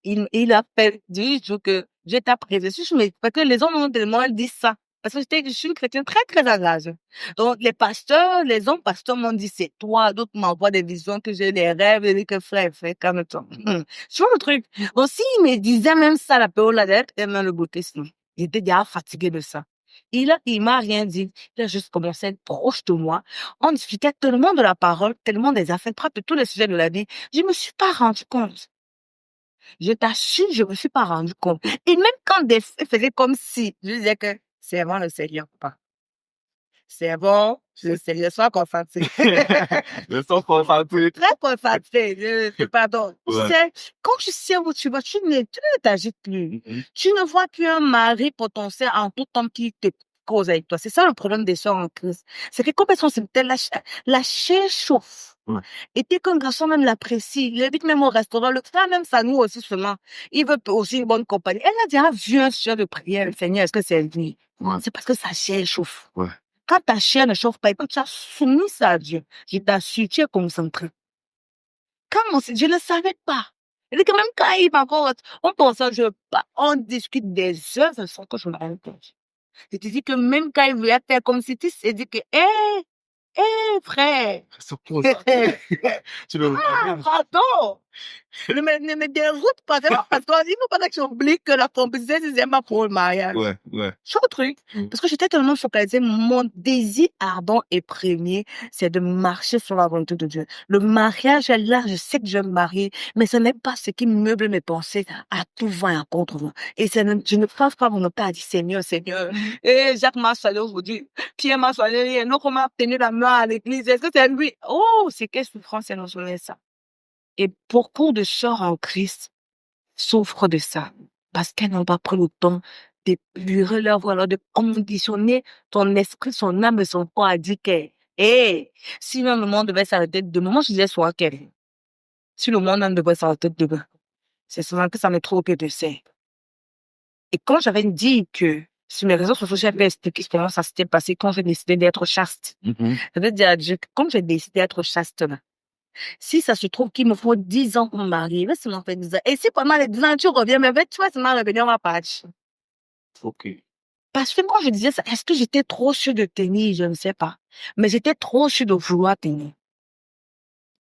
Il a dit que Dieu t'a prédestiné, mais parce que les hommes ont tellement dit ça. Parce que je suis une chrétienne très, très engagée. Donc, les hommes pasteurs m'ont dit, c'est toi. D'autres m'envoient des visions, que j'ai des rêves. Ils disent que frère, calme-toi. Tu vois le truc? Bon, s'il me disait même ça, la période là, d'être, et même le beauté, sinon. J'étais déjà fatigué de ça. Il m'a rien dit. Il a juste commencé à être proche de moi. On discutait tellement de la parole, tellement des affaires, de tous les sujets de la vie. Je me suis pas rendu compte. Je t'assure, je me suis pas rendu compte. Et même quand des faits faisaient comme si, je disais que c'est avant le Seigneur, pas. C'est avant le Seigneur, sois concentré. Le son concentré. Très concentré, pardon. Tu sais, quand tu sais où tu vas, tu ne t'agites plus. Tu ne vois plus un mari potentiel en tout temps qui te cause avec toi. C'est ça le problème des sœurs en crise. C'est que comme elles sont la chair chauffe. Et dès qu'un garçon même l'apprécie, il invite même au restaurant, le frère même ça nous aussi seulement. Il veut aussi une bonne compagnie. Elle a déjà vu un sujet de prière, le Seigneur, est-ce que c'est lui? C'est parce que sa chair chauffe. Quand ta chair ne chauffe pas, et quand tu as soumis ça à Dieu, je t'assure, tu es concentré. Quand je ne savais pas. Et que même quand il va encore, on pense à Dieu, on discute des heures sans que je me rende compte. Je te dis que même quand il veut faire comme si tu sais dit que, frère. C'est quoi ça? Tu le pardon. Ne me déroute pas, parce qu'il ne faut pas que tu oublies que la compétition, c'est pas pour le mariage. C'est un truc. Parce que j'étais tellement focalisée, mon désir ardent et premier, c'est de marcher sur la volonté de Dieu. Le mariage est là, je sais que je vais me marier, mais ce n'est pas ce qui meuble mes pensées à tout vent et à contre-vent. Et je ne pense pas mon père a dit, Seigneur. Et Jacques m'a soigné aujourd'hui, Pierre m'a soigné, et nous, on m'a tenu la main à l'église. Est-ce que c'est lui? Oh, c'est quelle souffrance, c'est non ça. Et beaucoup de sœurs en Christ souffrent de ça parce qu'elles n'ont pas pris le temps d'épurer leur voix, alors de conditionner ton esprit, son âme et son corps à dire que, si même le monde devait s'arrêter demain, moi je disais souvent que, si le monde même devait s'arrêter demain, c'est souvent que ça me trouve que de sais. Et quand j'avais dit que, sur mes réseaux sociaux, j'avais expliqué comment ça s'était passé quand j'ai décidé d'être chaste. J'avais dit à Dieu que quand j'ai décidé d'être chaste, là, si ça se trouve qu'il me faut 10 ans pour me marier, va seulement faire 10 ans. Et si pendant les 10 ans, tu reviens, mais tu vas seulement revenir, on va partir. Ok. Parce que quand je disais ça, est-ce que j'étais trop sûre de tenir? Je ne sais pas. Mais j'étais trop sûre de vouloir tenir.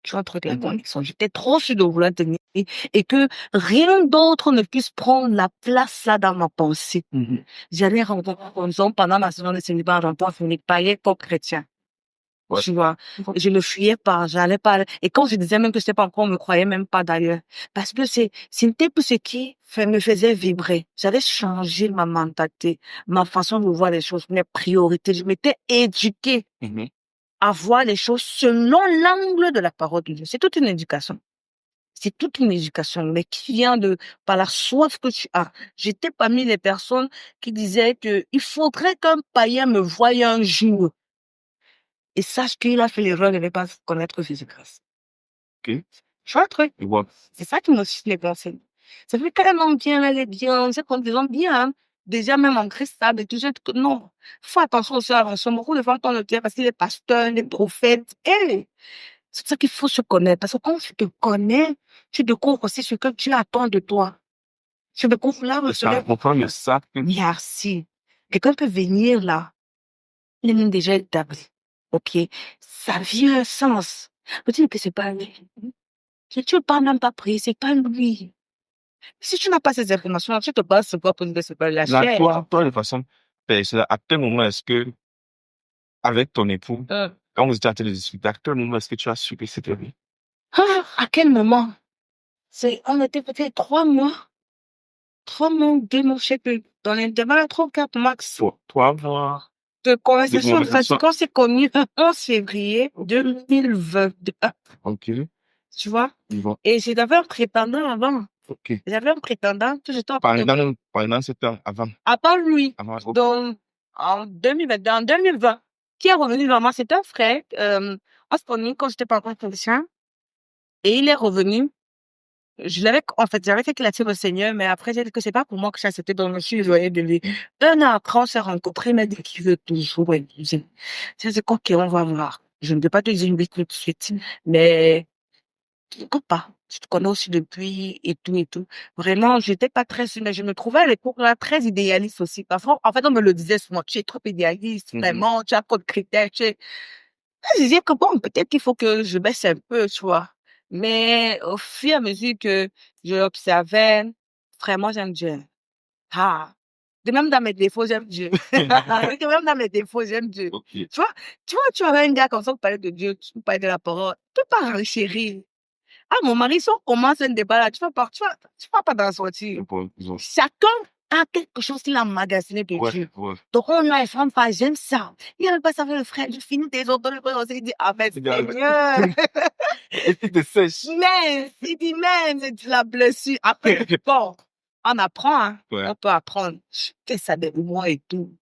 Tu vois, entre la condition. J'étais trop sûre de vouloir tenir et que rien d'autre ne puisse prendre la place là dans ma pensée. J'allais rencontrer une personne pendant ma saison de célibat, j'entends finir païen comme chrétien. Ouais. Tu vois, je ne fuyais pas, j'allais pas. Et quand je disais même que c'était pas encore, on me croyait même pas d'ailleurs. Parce que c'était tout ce qui me faisait vibrer. J'avais changé ma mentalité, ma façon de voir les choses, mes priorités. Je m'étais éduquée à voir les choses selon l'angle de la parole de Dieu. C'est toute une éducation. C'est toute une éducation, mais qui vient par la soif que tu as. J'étais parmi les personnes qui disaient que il faudrait qu'un païen me voie un jour. Et sache qu'il a fait l'erreur de ne pas connaître Jésus-Christ. Ok. Tu vois le truc? Je vois. C'est ça qui me suit les personnes. Ça fait tellement bien, elle est bien, c'est comme des gens bien, hein. Déjà même en Christ, ça, mais toujours, non. Faut attention aussi à l'attention. Beaucoup de fois, quand on le dit, parce qu'il est pasteur, les prophètes, c'est pour ça qu'il faut se connaître. Parce que quand tu te connais, tu découvres aussi ce que Dieu attend de toi. Tu découvres là, C'est ça, comprendre ça. merci. Quelqu'un peut venir là, il est même déjà établi. Ok, sa vie a un sens. Peut-être que c'est pas lui. Si tu ne parles même pas prier, c'est pas lui. Si tu n'as pas ces informations, tu te bases sur quoi pour dire que c'est pas la Là, chair. toi, de façon personnelle, à quel moment est-ce que, avec ton époux, quand vous étiez en train de discuter, à quel moment est-ce que tu as su que c'était lui? À quel moment? On était peut-être 3 mois. 3 mois, 2 mois, je sais plus. Dans l'intervalle, 3 ou 4 max. 3 mois. De conversation, De conversation. quand c'est connu, 11 février 2022. Ok. Tu vois? Bon. Et j'avais un prétendant avant. Ok. J'avais un prétendant que j'étais en Pendant ce temps, avant. à part lui. Avant. Donc, en 2022, en 2020, qui est revenu vraiment, c'est un frère, on se connaît quand j'étais pas encore chrétien. Et il est revenu. En fait, j'avais fait qu'il attire au Seigneur, mais après, j'ai dit que c'est pas pour moi que j'ai accepté, donc je me suis éloignée de lui. 1 an après, on s'est rencontrés, il m'a dit qu'il veut toujours épouser. J'ai dit, ok, on va voir. Je ne peux pas te dire oui tout de suite, mais, pourquoi pas? Je te connais aussi depuis et tout et tout. Vraiment, j'étais pas très sûre, mais je me trouvais à l'époque là très idéaliste aussi. Parfois, en fait, on me le disait souvent, tu es trop idéaliste, vraiment, tu as trop de critères, je disais que bon, peut-être qu'il faut que je baisse un peu, tu vois. Mais au fur et à mesure que je l'observais, vraiment, j'aime Dieu. Ah! De même dans mes défauts, j'aime Dieu. De même dans mes défauts, j'aime Dieu. Ok. Tu vois un gars comme ça, vous parlez de Dieu, tu parles de la parole, tu peux pas renchérir. Ah, mon mari, si on commence un débat là, tu vas pas t'en sortir. Chacun a quelque chose qu'il a emmagasiné de Dieu. Donc, on a une pas, j'aime ça. Il n'aime pas ça avec le frère, je finis des autres, il dit, ah, mais Seigneur. Et puis te sèche. Mais, il dit, même, c'est de la blessure. Après, bon, on apprend, hein. On peut apprendre. Je fais ça de moi et tout.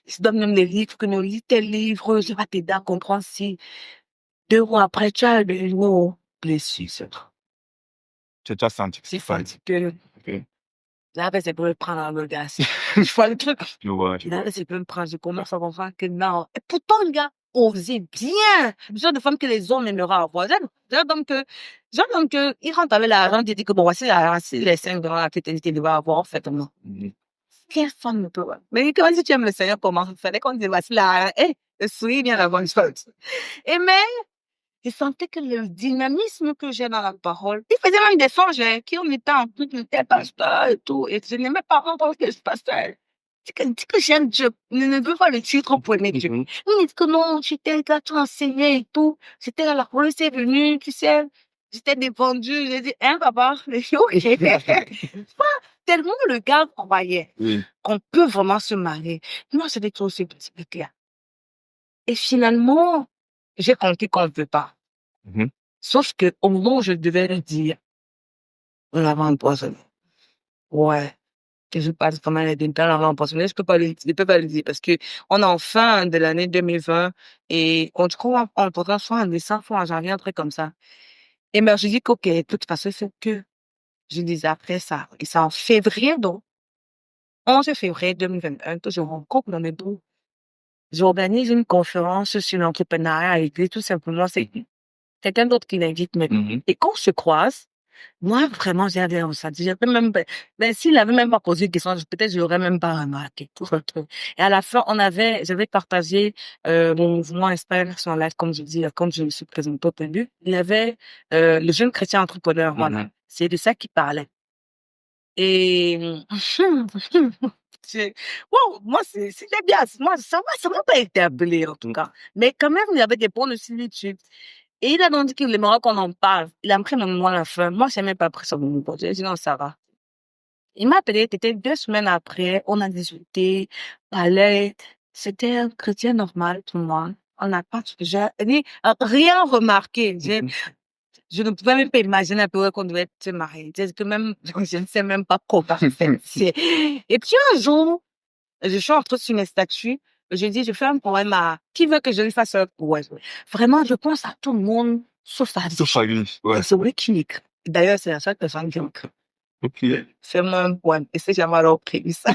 Je donne même les livres, que nous lisons tes livres, je vais t'aider à comprendre si 2 mois après, tu as de nouveau blessure, c'est tout. Tu as senti que C'est fatigué. Ok. Là, c'est pour me prendre en regard. Je vois le truc. Je vois. Là, c'est pour me prendre. Je commence à comprendre que non. Et pourtant, le gars osait bien. Le genre de femme que les hommes aimeraient avoir. Genre d'homme que, il rentre avec l'argent, il dit que bon, voici les 5 dans la fidélité, il va avoir, en fait, non. Quelle femme ne peut pas. Mais comment si tu aimes le Seigneur, comment il fallait qu'on dise voici l'argent, le sourire vient la bonne chose. Et mais, je sentais que le dynamisme que j'ai dans la parole, il faisait même des songes qui ont été en tout, il était pasteur et tout, et je n'aimais pas entendre que je pasteur. Dis que j'aime Dieu, ne veux pas le titre pour aimer Dieu. Il dit que non, j'étais là, tu enseignais et tout, j'étais là, la police est venue, tu sais, j'étais défendue, j'ai dit, hein, papa, ok. Tellement le gars croyait qu'on peut vraiment se marier. Moi, c'était trop aussi clair. Et finalement, j'ai compris qu'on ne peut pas. Sauf que au moment où je devais le dire, on l'avait empoisonné. Ouais. que je passe vraiment les dentales avant pensionnaire, je peux pas le dire parce que on est en fin de l'année 2020 et on croit en pourtant soit en décembre, soit en janvier, un truc comme ça. Et ben, je dis qu'ok, de toute façon, il faut que je dise après ça. Et c'est en février, donc, 11 février 2021, que je rencontre dans mes bureaux. J'organise une conférence sur l'entrepreneuriat à l'église, tout simplement. C'est quelqu'un d'autre qui l'invite maintenant. Et quand on se croise, moi, vraiment, j'avais ressenti. J'avais même pas, s'il avait même pas posé de question, peut-être je l'aurais même pas remarqué, tout le truc. Et à la fin, j'avais partagé, mon mouvement Inspire sur live, comme je dis, comme je me suis présenté au début. Il y avait, le jeune chrétien entrepreneur, voilà. C'est de ça qu'il parlait. Et, wow, moi, c'était bien. Moi, ça m'a pas interpellé, en tout cas. Mais quand même, il y avait des points de similitude. Et il a donc dit qu'il aimerait qu'on en parle. Il a pris même moi à la fin. Moi, j'ai même pas pris son numéro. J'ai dit non, ça va. Il m'a appelé, c'était 2 semaines après. On a discuté, parlé. C'était un chrétien normal, tout le monde. On n'a pas, j'ai rien remarqué. Je ne pouvais même pas imaginer un peu qu'on devait se marier. C'est que même, je ne sais même pas comment faire. Et puis un jour, je suis entrée sur mes statuts. Je dis, je fais un poème à qui veut que je lui fasse un poème. Vraiment, je pense à tout le monde, sauf à lui. Sauf à lui, ouais. C'est vrai qu'il écrit. D'ailleurs, c'est la seule personne qui écrit. Ok. Fais-moi un poème. Et c'est jamais alors pris ça.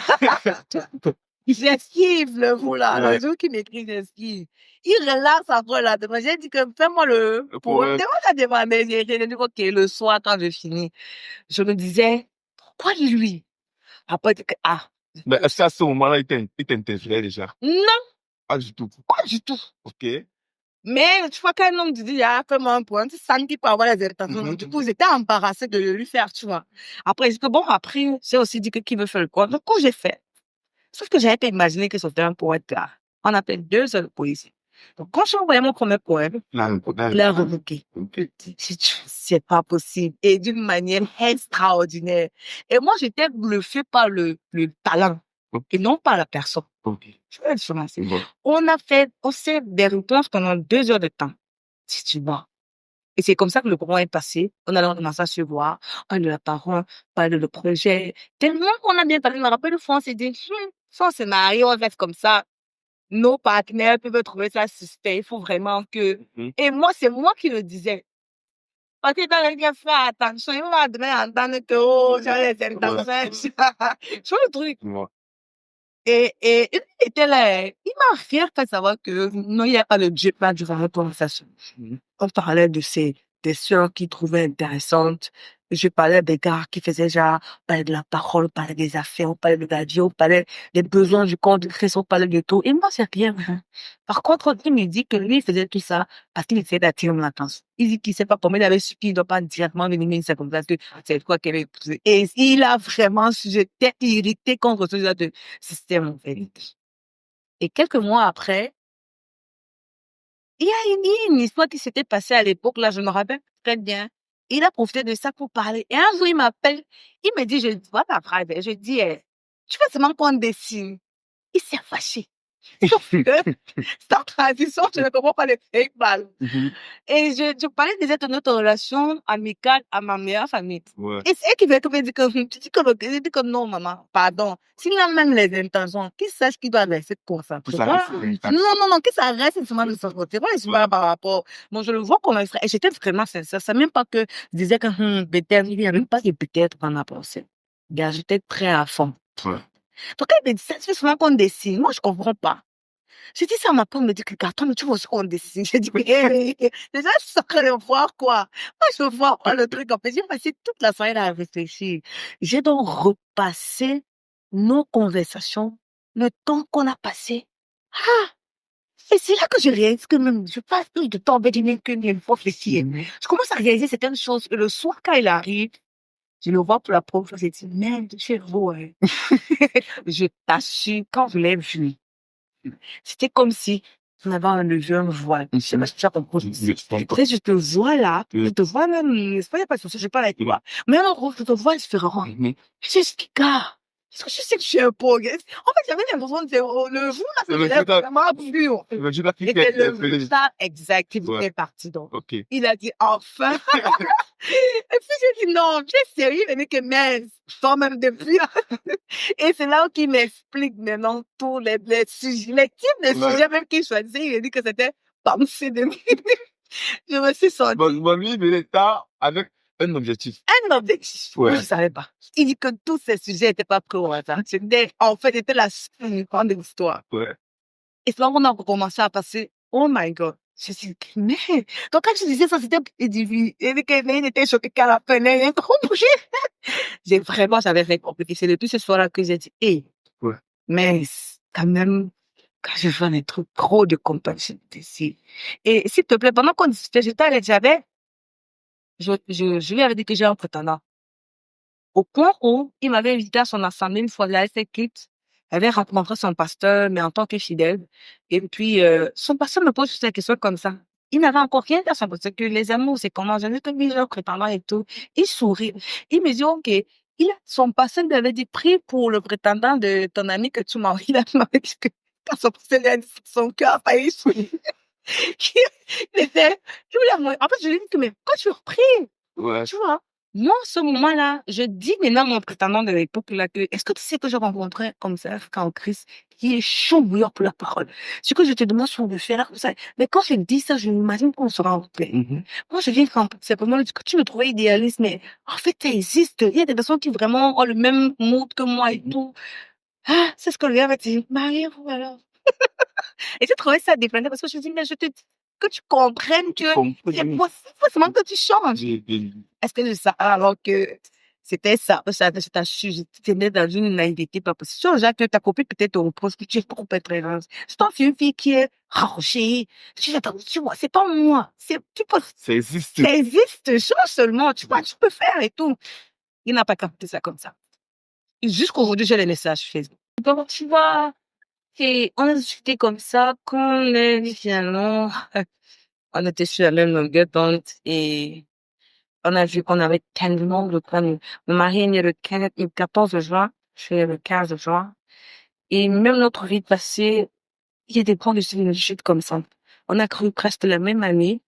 J'esquive le fou là. Le jour qu'il m'écrit, j'esquive. Il relaxe après là. J'ai dit que fais-moi le poème. T'es pas demandé. J'ai dit, ok, le soir, quand je finis, je me disais, pourquoi lui? Après, Mais est-ce qu'à ce moment-là, il t'interpellait déjà? Non. Pas du tout. Pas du tout. Ok. Mais tu vois, qu'un homme te dit, fais-moi un point, tu sens qu'il peut avoir les irritations. Du coup, j'étais embarrassée de lui faire, tu vois. Après, j'ai dit que bon, après, j'ai aussi dit que qui veut faire le quoi. Du coup, j'ai fait. Sauf que j'avais pas imaginé que c'était un poète là. On appelle 2 heures de poésie. Donc, quand j'ai envoyé mon premier poème, il a remarqué. C'est pas possible. Et d'une manière extraordinaire. Et moi, j'étais bluffée par le talent. Et non par la personne. Je vais le commencer. On s'est des réponses pendant 2 heures de temps. Si tu vois. Et c'est comme ça que le courant est passé. On a commencé à se voir, on a de la parole, parler de projet. Tellement qu'on a bien parlé, je me rappelle une fois, on s'est dit, son scénario, on reste comme ça. Nos partenaires peuvent trouver ça suspect. Il faut vraiment que, et moi, c'est moi qui le disais. Parce que dans le faire attention, il m'a donné à entendre que, oh, j'ai les intentions. Sur le truc. Et il était là, il m'a fait savoir que non, il n'y a pas de Dieu, pas durant la conversation. On parlait des sœurs qui trouvaient intéressantes. Je parlais des gars qui faisaient genre, on parlait de la parole, on parlait des affaires, on parlait de la vie, on parlait des besoins du corps de Christ, on parlait de tout. Et moi, c'est rien. Par contre, il me dit que lui, il faisait tout ça parce qu'il essayait d'attirer mon attention. Il dit qu'il sait pas comment il avait su qu'il ne doit pas directement venir, c'est comme ça que c'est quoi qu'il avait épousé. Et il a vraiment, j'étais irritée contre ce genre de système, en fait. Et quelques mois après, il y a une histoire qui s'était passée à l'époque, là, je me rappelle très bien. Il a profité de ça pour parler. Et un jour, il m'appelle, il me dit, je vois ta phrase, je dis, tu fais seulement prendre des signes. Il s'est fâché. Sauf que, c'est en transition, je ne comprends pas les fake balles. Et je parlais déjà de notre relation amicale à ma meilleure famille. Et c'est elle qui veut que me dire que, tu dis que non, maman, pardon. S'il a même les intentions, qu'il sache qu'il doit rester concentré. Non, que ça reste seulement de son côté. Moi, je suis pas par rapport. Moi, je le vois comme un frère. Et j'étais vraiment sincère. C'est même pas que je disais que, peut-être, il n'y a même pas de peut-être qu'on a pensé. J'étais très à fond. Donc, elle me dit, ça se fait souvent qu'on décide. Moi, je comprends pas. J'ai dit ça à ma pomme, me dit que carton, mais tu vois aussi qu'on décide. J'ai dit, mais déjà, je suis en train de voir quoi. Moi, je veux voir le truc. En fait, j'ai passé toute la soirée à réfléchir. J'ai donc repassé nos conversations, le temps qu'on a passé. Et c'est là que je réalise que même, je passe plus de temps avec une fois réfléchir. Je commence à réaliser certaines choses. Et le soir, quand il arrive, je le vois pour la première fois, j'ai dit, merde, tu es beau, hein. Je t'assure, quand je l'ai vu, c'était comme si on avait enlevé un voile. Je sais pas si tu as compris. Je te vois là, je te vois même, c'est pas, il n'y a pas de souci, je parle avec toi. Mais alors, je te vois différent. Je dis, gars, Est-ce que je sais que je suis un progrès? En fait, j'avais l'impression de dire, oh, le jour là, C'est le c'était jour là- vraiment pur. Le jour là, qui Et c'est est le appelé. ça, exact, qui Ouais. est parti donc. Ok. Il a dit, enfin. Et puis j'ai dit, non, tu es sérieux? Il a dit que, mais, toi-même depuis. Et c'est là qu'il m'explique maintenant tous les sujets, les types de Ouais. sujets même qu'il choisissait. Il a dit que c'était pensé de lui. Je me suis sentie Bon, lui, il venait tard avec un objectif. un objectif. Ouais. Moi, je savais pas. Il dit que tous ces sujets n'étaient pas pris au hasard. En fait, c'était la suite de l'histoire. Ouais. Et c'est là qu'on a commencé à passer. Oh my God. Je me suis dit, mais, donc quand je disais ça, c'était individu. Et il était choqué qu'à la fin, il a compris. J'avais rien compris. C'est depuis ce soir-là que j'ai dit, hey, Ouais. mais quand même, quand je fais des trucs trop de compassion ici. Et s'il te plaît, pendant qu'on discutait, je lui avais dit que j'ai un prétendant. Au point où il m'avait invité à son assemblée une fois, là, il quitte. Il avait rencontré son pasteur, mais en tant que fidèle. Et puis, son pasteur me pose juste des questions comme ça. Il n'avait encore rien dit à son pasteur, que les amours, c'est comment, je dis que lui, j'ai un prétendant et tout. Il sourit. Il me dit, OK. Son pasteur lui avait dit, prie pour le prétendant de ton ami que tu m'as. Il m'avait dit que quand son pasteur lui a dit, son cœur a failli sourire. Il était, en fait, je lui ai dit que, mais quand tu pries, Ouais. tu vois, moi, ce moment-là, je dis maintenant à mon prétendant de l'époque là que, est-ce que tu sais que j'ai rencontré comme ça, en Christ, qui est chaud bouillant pour la parole? Ce que je te demande sur le faire là, comme ça. Mais quand je dis ça, je m'imagine qu'on se rencontre. Moi, je viens simplement dire que tu me trouvais idéaliste, mais en fait, ça existe. Il y a des personnes qui vraiment ont le même mood que moi et tout. Ah, c'est ce que le gars va dire. Marie-vous alors. Et j'ai trouvé ça déplaisant parce que je me dis, mais je te dis que tu comprennes que c'est possible forcément que tu changes. Est-ce que c'est ça? Alors que c'était ça, tu étais dans une naïveté pas possible. Sur Jacques, ta copine peut-être te reproche que tu es trop pétreuse. C'est une fille qui est rangée. Tu vois, c'est pas moi. Ça existe. Ça existe, change seulement. Tu vois, tu peux faire et tout. Il n'a pas capté ça comme ça. Jusqu'aujourd'hui, j'ai les messages Facebook. Donc, tu vois, on a discuté comme ça, finalement, on était sur la même longueur d'onde et on a vu qu'on avait tellement de temps. Mon mari est né le 14 juin, je suis le 15 juin. Et même notre vie passée, il y a des points de similitude comme ça. On a cru presque la même année.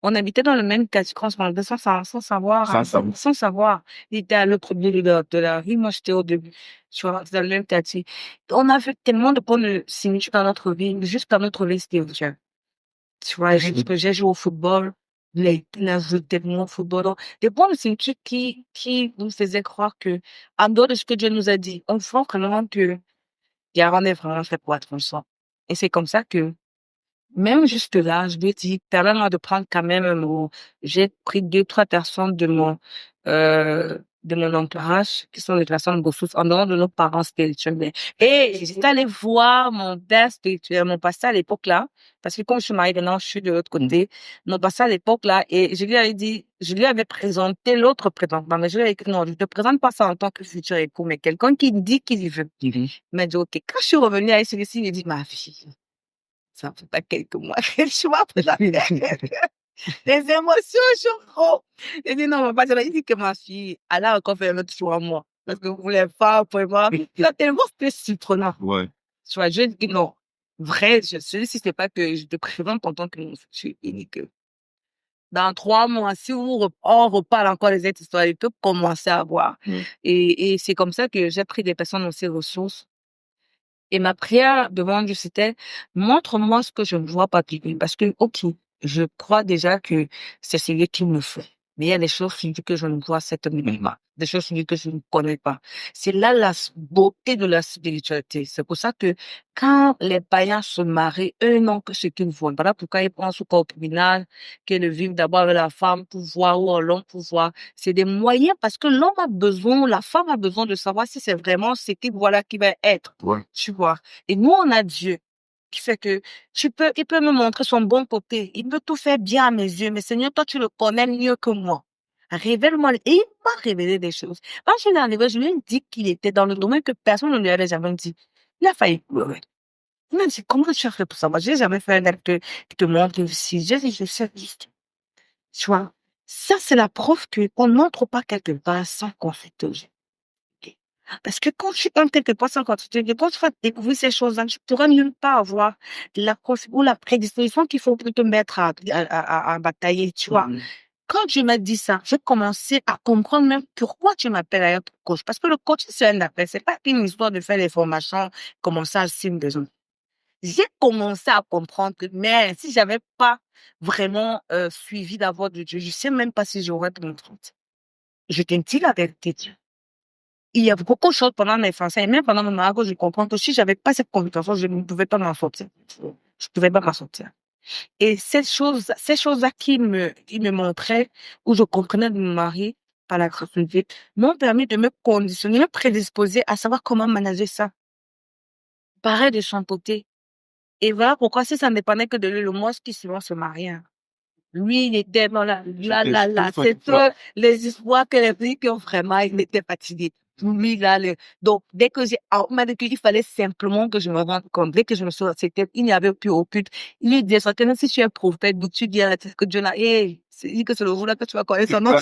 On habitait dans le même quartier, sans savoir. Il était à l'autre bout de la rue, moi j'étais au début. Tu vois, dans le même quartier. On a vu tellement de points de similitude dans notre vie, juste dans notre vie spirituelle. Tu vois, j'ai joué au football, il a joué tellement au football. Donc, des points de similitude qui nous faisaient croire que, en dehors de ce que Dieu nous a dit, on voit vraiment que Garonne est vraiment fait pour être ensemble. Et c'est comme ça que, même juste là, je lui ai dit, permets-moi de prendre quand même j'ai pris 2-3 personnes de mon entourage, qui sont des personnes ressources, en dehors de nos parents spirituels. Et j'étais allée voir mon père spirituel, mon pasteur à l'époque là, parce que comme je suis mariée maintenant, je suis de l'autre côté, mon pasteur à l'époque là, et je lui avais présenté l'autre présentement, mais je lui ai dit, non, je te présente pas ça en tant que futur époux, mais quelqu'un qui dit qu'il veut. Il m'a dit, OK. Quand je suis revenue avec celui-ci, il a dit, ma fille, ça fait pas quelques mois que je vois les émotions, je crois. Il dit, non, papa, il dit que ma fille, elle a encore fait un autre choix à moi. Parce que vous voulez pas, pour moi. C'est tellement surprenant. Ouais. Tu vois, je dis, non, vrai, celui-ci, c'est pas que je te présente en tant que mon futur unique. Dans 3 mois, si on reparle encore des autres histoires, il peut commencer à voir. Et c'est comme ça que j'ai pris des personnes dans ces ressources. Et ma prière devant Dieu, c'était, montre-moi ce que je ne vois pas. Parce que, OK, je crois déjà que c'est celui qui me fait. Mais il y a des choses que je ne vois certainement pas. Des choses que je ne connais pas. C'est là la beauté de la spiritualité. C'est pour ça que quand les païens se marient, eux n'ont que ce qu'ils voient. Voilà pourquoi ils prennent ce concubinage, qu'ils le vivent d'abord avec la femme pour voir ou l'homme pour voir. C'est des moyens parce que l'homme a besoin, la femme a besoin de savoir si c'est vraiment ce qu'il voit là qui va être. Ouais. Tu vois. Et nous, on a Dieu qui fait que il peut me montrer son bon côté. Il peut tout faire bien à mes yeux. Mais Seigneur, toi, tu le connais mieux que moi. Révèle-moi. Et il m'a révélé des choses. Quand je l'ai arrivé, je lui ai dit qu'il était dans le domaine que personne ne lui avait jamais dit. Il a failli pleurer. Il m'a dit, comment tu as fait pour ça? Moi, j'ai jamais fait un acte qui te montre si. J'ai dit, je sais juste. Tu vois. Ça, c'est la preuve qu'on n'entre pas quelque part sans qu'on fait. Parce que quand tu entends quelque part sans continuité, quand tu vas découvrir ces choses-là, tu pourras même pas avoir la force ou la prédisposition qu'il faut pour te mettre à batailler, tu vois. Quand tu m'as dit ça, j'ai commencé à comprendre même pourquoi tu m'appelles à être coach. Parce que le coach, c'est un appel. C'est pas une histoire de faire des formations, commencer à signer des autres. J'ai commencé à comprendre que, mais si j'avais pas vraiment suivi la voie de Dieu, je sais même pas si j'aurais pu me tromper. Je te dis la vérité, Dieu. Il y a beaucoup de choses pendant mes enfants et même pendant mon mariage, je comprends que si j'avais pas cette conviction, je ne pouvais pas m'en sortir. Je pouvais pas m'en sortir. Et ces choses-là qui me montraient, où je comprenais de mon mari, par la grâce de Dieu, m'ont permis de me conditionner, me prédisposer à savoir comment manager ça. Pareil de son côté. Et voilà pourquoi si ça ne dépendait que de lui, le mois qui suivant se marier, hein. Lui, il était dans c'est ça, les espoirs que les filles qui ont vraiment, il était fatigué. Lui, là, donc, dès que on m'a dit qu'il fallait simplement que je me rende compte, dès que je me suis acceptée, il n'y avait plus aucune, il lui disait, certainement, si tu es prophète, donc tu dis à la tête que Dieu là, c'est dit que c'est le jour là que tu vas connaître son nom.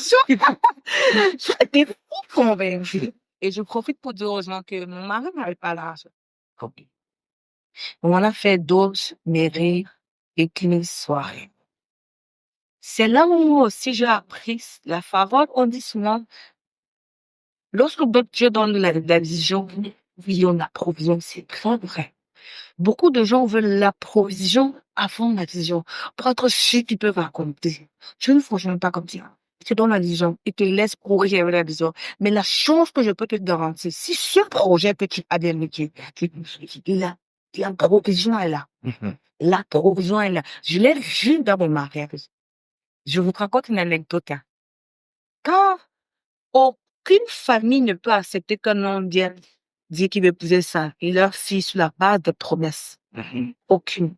J'étais fou convaincue. Et je profite pour dire aux gens que mon mari n'avait pas l'âge. On a fait d'autres mairies et qu'une soirée. C'est là où aussi j'ai appris la faveur. On dit souvent, lorsque Dieu donne la vision, oui, on a provision, c'est très vrai. Beaucoup de gens veulent la provision avant la vision. Pour être sûr qu'ils peuvent raconter. Je ne fonctionne pas comme ça. Je te donne la vision et te laisse courir avec la vision. Mais la chose que je peux te garantir, si ce projet que tu as bien vécu, la provision est là. La provision est là. Je l'ai vu dans mon mariage. Je vous raconte une anecdote. Quand aucune famille ne peut accepter qu'un homme vienne dire qu'il veut épouser leur fille sur la base de promesses. Aucune.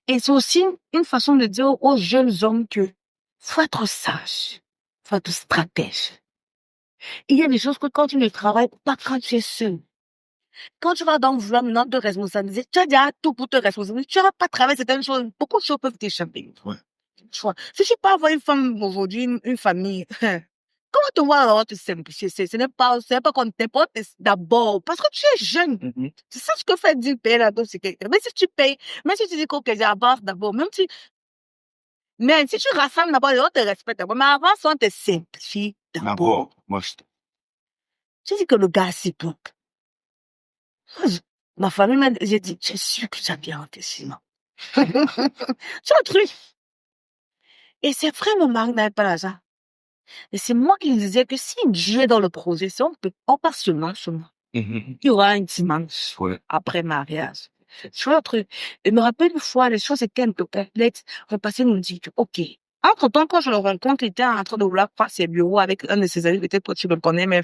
Et c'est aussi une façon de dire aux jeunes hommes que faut être sage, faut être stratège. Il y a des choses que quand tu ne travailles pas quand tu es seul, quand tu vas donc vouloir maintenant te responsabiliser, tu as déjà tout pour te responsabiliser, tu n'auras pas travaillé certaines choses, beaucoup de choses peuvent t'échapper. Ouais. Tu vois, si tu peux avoir une femme aujourd'hui, une famille, comment te voir alors te simplifier? Ce n'est pas qu'on t'importe d'abord, parce que tu es jeune. C'est ça ce que fait dire payer la dose, c'est quelqu'un. Mais si tu payes, même si tu dis que j'avance d'abord, mais si tu rassembles d'abord, les autres te respectent d'abord, mais avant, on te simplifie d'abord. Moi, Tu dis que le gars s'y bloque. Ma famille j'ai dit, je suis sûr que j'ai bien réfléchi, non? C'est un truc. Et c'est vrai, mon mari n'avait pas l'argent. Et c'est moi qui disais que si Dieu est dans le projet, si on passe seulement. Il y aura un dimanche après mariage. Tu vois, un truc. Je me rappelle une fois, les choses étaient un peu complexes. On passait nous dit que, OK. Entre-temps, quand je le rencontre, il était en train de vouloir faire ses bureaux avec un de ses amis, peut-être que tu le connais, mais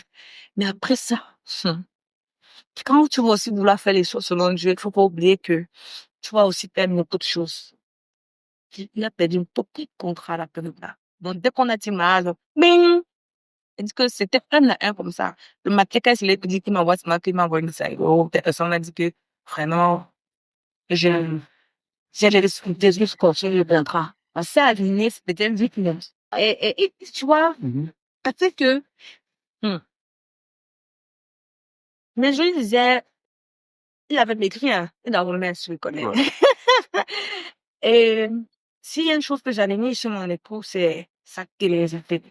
après ça, quand tu vas aussi vouloir faire les choses selon Dieu, il faut pas oublier que tu vas aussi perdre beaucoup de choses. Il a perdu un petit contrat à la période là. Donc, dès qu'on a dit mariage, bing! Il dit que c'était un à un comme ça. Le matin, quand il est dit qu'il m'envoie ce matin, il m'envoie une message. Oh, personne m'a dit que, vraiment, j'ai des autres coachés le contrat. Ça a donné, c'était une vie et tu vois, parce que, mais je lui disais, il avait m'écrit, hein, il a remis sur le connaît. Et, s'il y a une chose que j'admire chez mon époux, c'est sa télé-réalité.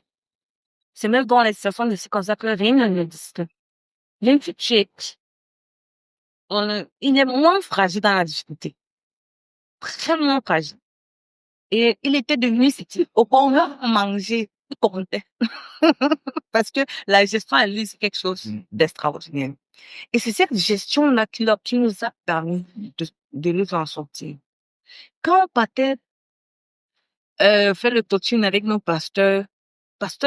C'est même dans les situations de comme ça que rien ne existe. Rien que tu il est moins fragile dans la difficulté. Très moins fragile. Et il était devenu, au point où manger, il comptait. Parce que la gestion, elle, c'est quelque chose d'extraordinaire. Et c'est cette gestion-là qui nous a permis de nous en sortir. Quand on partait, faire le coaching avec nos pasteurs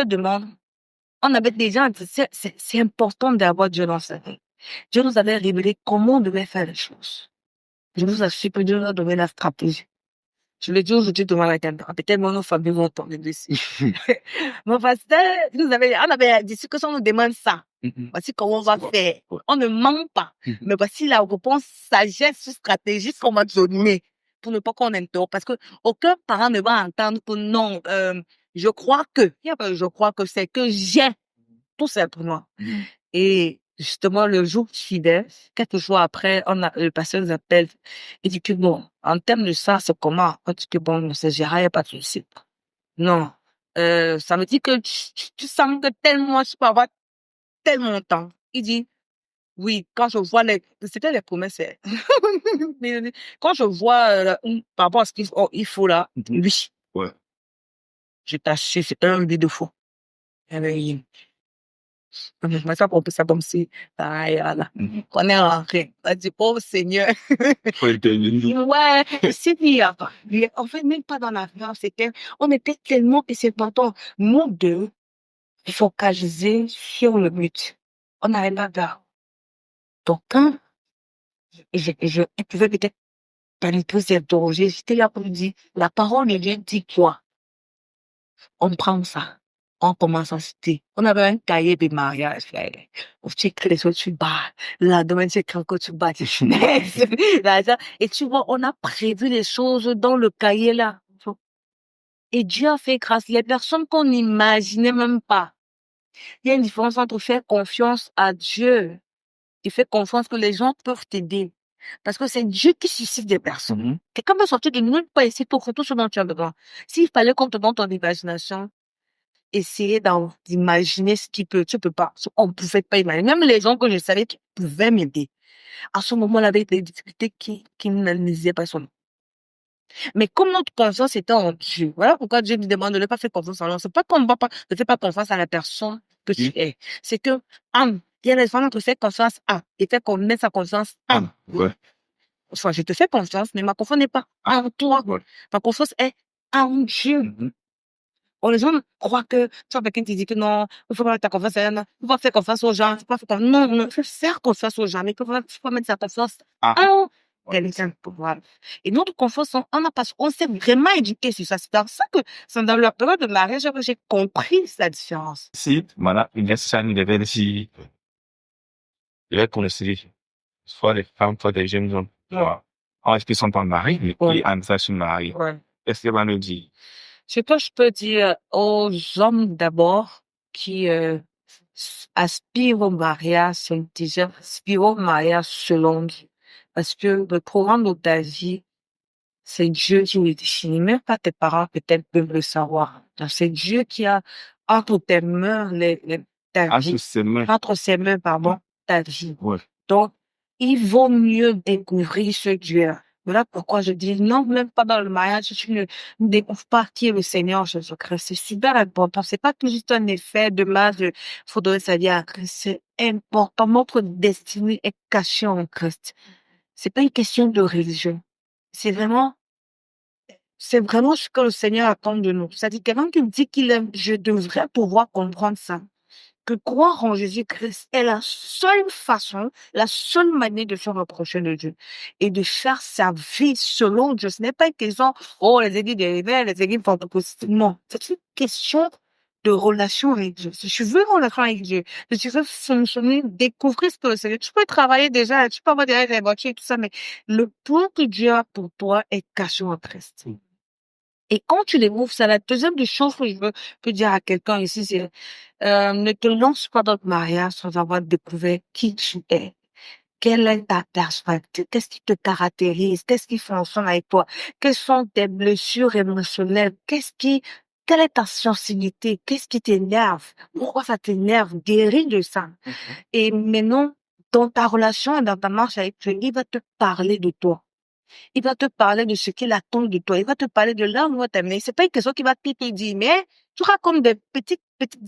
demande, on avait déjà dit, c'est important d'avoir Dieu dans sa vie. Dieu nous avait révélé comment on devait faire les choses. Je vous assure que Dieu nous a donné la stratégie. Je le dis aujourd'hui devant la caméra. Peut-être nos familles vont tomber dessus. Mon pasteur, on avait dit que si on nous demande ça, voici comment on va faire. On ne ment pas. Mais voici la réponse, sagesse, stratégie qu'on va donner pour ne pas qu'on interrompe. Parce que aucun parent ne va entendre que non, je crois que, il y a pas je crois que c'est que j'ai, tout simplement. Et justement, le jour fidèle, quelques jours après, le pasteur nous appelle et dit que bon, en termes de ça, c'est comment? On dit que bon, c'est géré, il n'y a pas de souci. Non. Ça me dit que tu sens que tellement je peux avoir tellement de temps. Il dit, oui, quand je vois c'était les promesses. Mais quand je vois, par rapport à ce il faut là, oui, Ouais. je t'achète, c'est un de faux. Mais ça, on peut ça comme si, là, on est rentré. On a dit, oh Seigneur. Faut intervenir. Ouais, c'est bien. En fait, même pas dans l'avion, on était tellement, et c'est important, nous deux, focalisés sur le but. On n'avait pas peur. Donc, quand je pouvais peut-être paniquer, s'interroger, j'étais là pour lui dire, la parole de Dieu dit quoi? On prend ça. On commence à citer. On avait un cahier de mariage. Tu écris les choses, tu bats. Là, demain, tu écris encore, tu bats. Et tu vois, on a prévu les choses dans le cahier là. Et Dieu a fait grâce. Les personnes qu'on n'imaginait même pas. Il y a une différence entre faire confiance à Dieu et faire confiance que les gens peuvent t'aider. Parce que c'est Dieu qui suscite des personnes. Quelqu'un peut sortir de nulle part ici pour faire tout ce dont tu as besoin. S'il fallait qu'on te donne ton imagination, essayer d'imaginer ce tu peux pas. On ne pouvait pas imaginer. Même les gens que je savais qui pouvaient m'aider. À ce moment-là, avec des difficultés qui ne disaient pas son nom. Mais comme notre confiance était en Dieu, voilà pourquoi Dieu nous demande de ne pas faire confiance en nous. C'est pas qu'on ne fait pas confiance à la personne que tu es. C'est que, il y a des gens qui font confiance à, et fait qu'on met sa confiance en. Ouais. Enfin, je te fais confiance, mais ma confiance n'est pas en toi. Ouais. Ma confiance est en Dieu. Les gens croient que, tu vois, quelqu'un te dit que non, il faut pas mettre ta confiance à elle, il faut pas faire confiance aux gens, il faut pas faire confiance. Non, il faut faire confiance aux gens, mais il faut mettre sa confiance en quelqu'un. Voilà. Et notre confiance on s'est vraiment éduqué sur ça. C'est dans ça que, c'est dans la période de mariage que j'ai compris la différence. Si, voilà, il est ça, il devait dire, il est connaissé, soit les femmes, soit des jeunes hommes. En est-ce qu'ils sont pas mariés, mais qui en ça sont mariés. Est-ce qu'il va nous dire? Ce que je peux dire aux hommes d'abord qui aspirent au mariage, c'est déjà aspirent au mariage selon Dieu. Parce que le programme de ta vie, c'est Dieu qui le définit. Même pas tes parents peut-être peuvent le savoir. Donc, c'est Dieu qui a entre tes mains ta vie. Entre ses mains, pardon, ta vie. Ouais. Donc, il vaut mieux découvrir ce Dieu. Voilà pourquoi je dis non, même pas dans le mariage, tu ne découvres pas qui est le Seigneur Jésus-Christ. C'est super important. C'est pas tout juste un effet de masse, faut donner sa vie à Christ. C'est important. Notre destinée est cachée en Christ. C'est pas une question de religion. C'est vraiment ce que le Seigneur attend de nous. C'est-à-dire, quelqu'un qui me dit qu'il aime, je devrais pouvoir comprendre ça. Que croire en Jésus-Christ est la seule façon, la seule manière de se rapprocher de Dieu et de faire sa vie selon Dieu. Ce n'est pas une question, oh, les églises dérivaient, les églises pentecôtistes. Non, c'est une question de relation avec Dieu. Si tu veux une relation avec Dieu, si tu veux fonctionner, découvrir ce que le Seigneur, tu peux travailler déjà, tu peux avoir des voitures et tout ça, mais le plan que Dieu a pour toi est caché en Christ. Et quand tu découvres ça, la deuxième des choses que je peux dire à quelqu'un ici, c'est ne te lance pas dans le mariage sans avoir découvert qui tu es. Quelle est ta perspective? Qu'est-ce qui te caractérise? Qu'est-ce qui fonctionne avec toi? Quelles sont tes blessures émotionnelles? Quelle est ta sensibilité? Qu'est-ce qui t'énerve? Pourquoi ça t'énerve? Guéris de ça. Et maintenant, dans ta relation et dans ta marche avec Dieu, il va te parler de toi. Il va te parler de ce qu'il attend de toi. Il va te parler de là où il va t'amener. C'est pas une question qui va te dire, mais tu auras comme des petites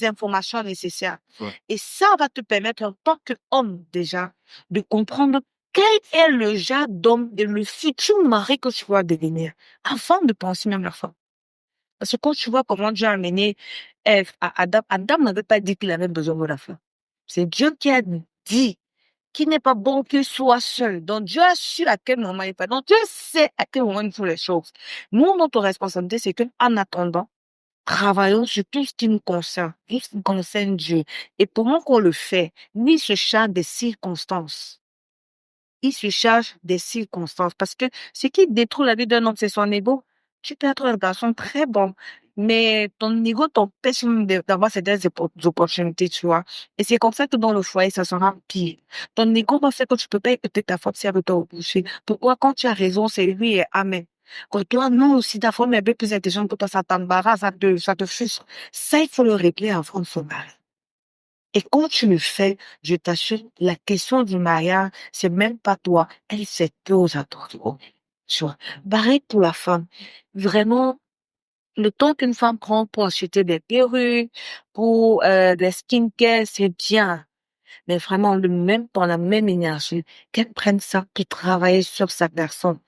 informations nécessaires. Ouais. Et ça va te permettre, en tant qu'homme déjà, de comprendre quel est le genre d'homme et le futur mari que tu vas devenir, avant de penser même la femme. Parce que quand tu vois comment Dieu a amené Ève à Adam, Adam n'avait pas dit qu'il avait besoin de la femme. C'est Dieu qui a dit qu'il n'est pas bon qu'il soit seul. Donc, Dieu a su à quel moment il fait. Donc, Dieu sait à quel moment il faut les choses. Nous, notre responsabilité, c'est qu'en attendant, travaillons sur tout ce qui nous concerne, tout ce qui concerne Dieu. Et pendant qu'on le fait, lui, il se charge des circonstances. Il se charge des circonstances. Parce que ce qui détruit la vie d'un homme, c'est son ego. Tu peux être un garçon très bon, mais ton ego t'empêche même d'avoir certaines opportunités, tu vois. Et c'est comme ça que dans le foyer, ça sera pire. Ton ego va faire que tu peux pas écouter ta femme si elle veut te repousser. Pourquoi, quand tu as raison, c'est oui et amen. Quand toi, non, si ta femme est un peu plus intelligente que toi, ça t'embarrasse, ça te frustre. Ça, il faut le régler avant de se marier. Et quand tu le fais, je t'assure, la question du mariage, c'est même pas toi. Elle s'est pose à toi. Tu vois. Pareil pour la femme. Vraiment, le temps qu'une femme prend pour acheter des perruques, pour des skincare, c'est bien. Mais vraiment, le même temps, la même énergie, qu'elle prenne ça pour travailler sur sa personne,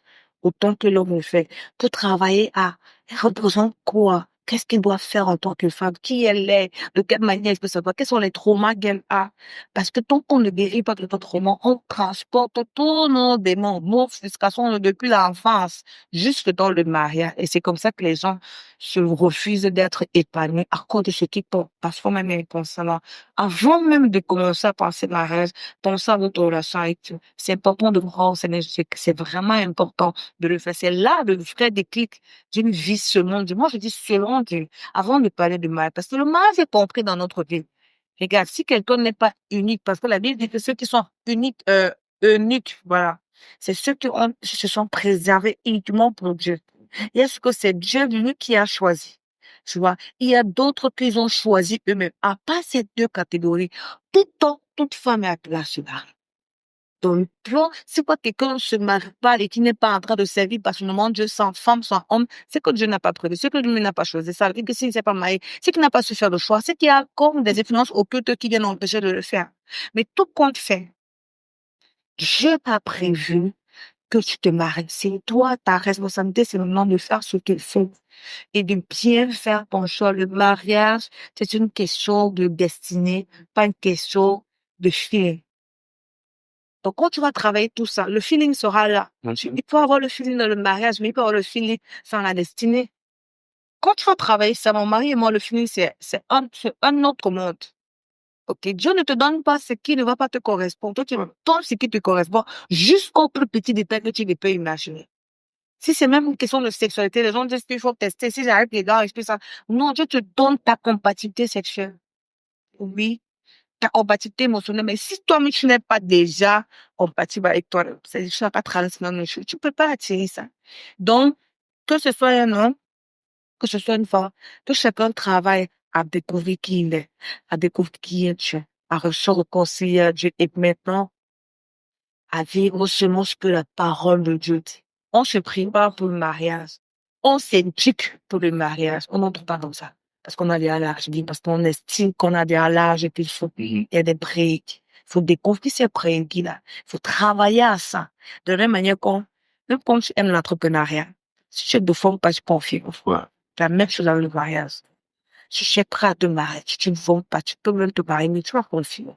autant que l'homme le fait, pour travailler à, elle représente quoi? Qu'est-ce qu'elle doit faire en tant que femme? Qui elle est? De quelle manière elle peut savoir? Quels sont les traumas qu'elle a? Parce que tant qu'on ne guérit pas de notre trauma, on transporte tous nos démons, nos frustrations depuis l'enfance, jusque dans le mariage. Et c'est comme ça que les gens se refusent d'être épanouis à cause de ce qu'ils pensent, parfois même inconsciemment. Avant même de commencer à penser mariage, penser à votre relation avec Dieu, c'est important de voir, c'est vraiment important de le faire. C'est là le vrai déclic d'une vie selon Dieu. Moi, je dis selon Dieu, avant de parler de mariage, parce que le mariage est compris dans notre vie. Regarde, si quelqu'un n'est pas unique, parce que la Bible dit que ceux qui sont uniques, voilà, c'est ceux qui se sont préservés uniquement pour Dieu. Et est-ce que c'est Dieu lui qui a choisi? Tu vois, il y a d'autres qui ont choisi eux-mêmes. À part ces deux catégories, tout homme, toute femme est appelée à se marier. Donc, le plan, c'est pas quelqu'un ne se marie pas et qui n'est pas en train de servir passionnément Dieu sans femme, sans homme, c'est que Dieu n'a pas prévu, c'est que Dieu n'a pas choisi. Ça veut dire que s'il ne s'est pas marié, c'est qu'il n'a pas su faire le choix, c'est qu'il y a comme des influences occultes qui viennent empêcher de le faire. Mais tout compte fait, Dieu t'a prévu que tu te maries. C'est toi, ta responsabilité, c'est maintenant de faire ce qu'il faut et de bien faire ton choix. Le mariage, c'est une question de destinée, pas une question de feeling. Donc, quand tu vas travailler tout ça, le feeling sera là. Il peut avoir le feeling dans le mariage, mais il peut avoir le feeling sans la destinée. Quand tu vas travailler ça, mon mari et moi, le feeling, c'est un autre monde. Ok, Dieu ne te donne pas ce qui ne va pas te correspondre. Toi, tu donnes ce qui te correspond jusqu'au plus petit détail que tu ne peux imaginer. Si c'est même une question de sexualité, les gens disent qu'il faut tester. Si j'arrête les gars, je fais ça. Non, Dieu te donne ta compatibilité sexuelle. Oui, ta compatibilité émotionnelle. Mais si toi-même, tu n'es pas déjà compatible avec toi, c'est tu n'as pas traversé la même chose. Tu peux pas attirer ça. Donc, que ce soit un homme, que ce soit une femme, que chacun travaille à découvrir qui il est, à découvrir qui est Dieu, à se réconcilier à Dieu et maintenant à vivre selon ce que la parole de Dieu dit. On se prépare pour le mariage. On s'éduque pour le mariage. On n'entre pas comme ça. Parce qu'on a déjà l'âge, parce qu'on estime qu'on a déjà l'âge et qu'il faut, il y a des briques. Il faut découvrir ces briques-là. Il faut travailler à ça. De la même manière même quand tu aimes l'entrepreneuriat, si tu ne formes pas, tu confies. La même chose avec le mariage. Si tu es prêt à te marier, tu ne vends pas, tu peux même te marier, mais tu vas confier.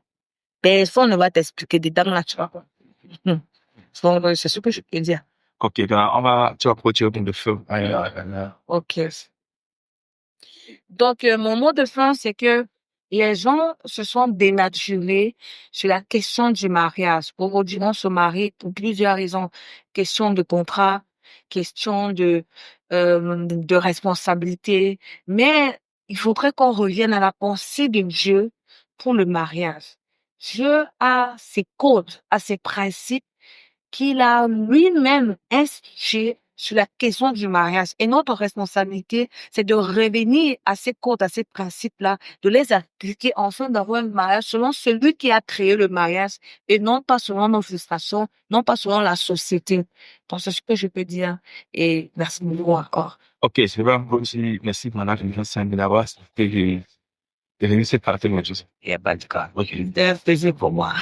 Personne ne va t'expliquer dedans là, tu vois. Donc, c'est ce que je peux dire. Ok, tu vas continuer pour le feu. Ok. Donc, mon mot de fin, c'est que les gens se sont dénaturés sur la question du mariage. Aujourd'hui, on se marie pour plusieurs raisons. Question de contrat, question de responsabilité. Mais il faudrait qu'on revienne à la pensée de Dieu pour le mariage. Dieu a ses codes, a ses principes qu'il a lui-même institué sur la question du mariage. Et notre responsabilité, c'est de revenir à ces codes, à ces principes-là, de les appliquer afin d'avoir un mariage selon celui qui a créé le mariage et non pas selon nos frustrations, non pas selon la société. Donc, c'est ce que je peux dire. Et merci beaucoup encore. Ok, c'est vraiment aussi. Merci, madame, de d'avoir de venir cette partie, moi, je sais. Il n'y a pas de cas. Okay. C'était un plaisir pour moi.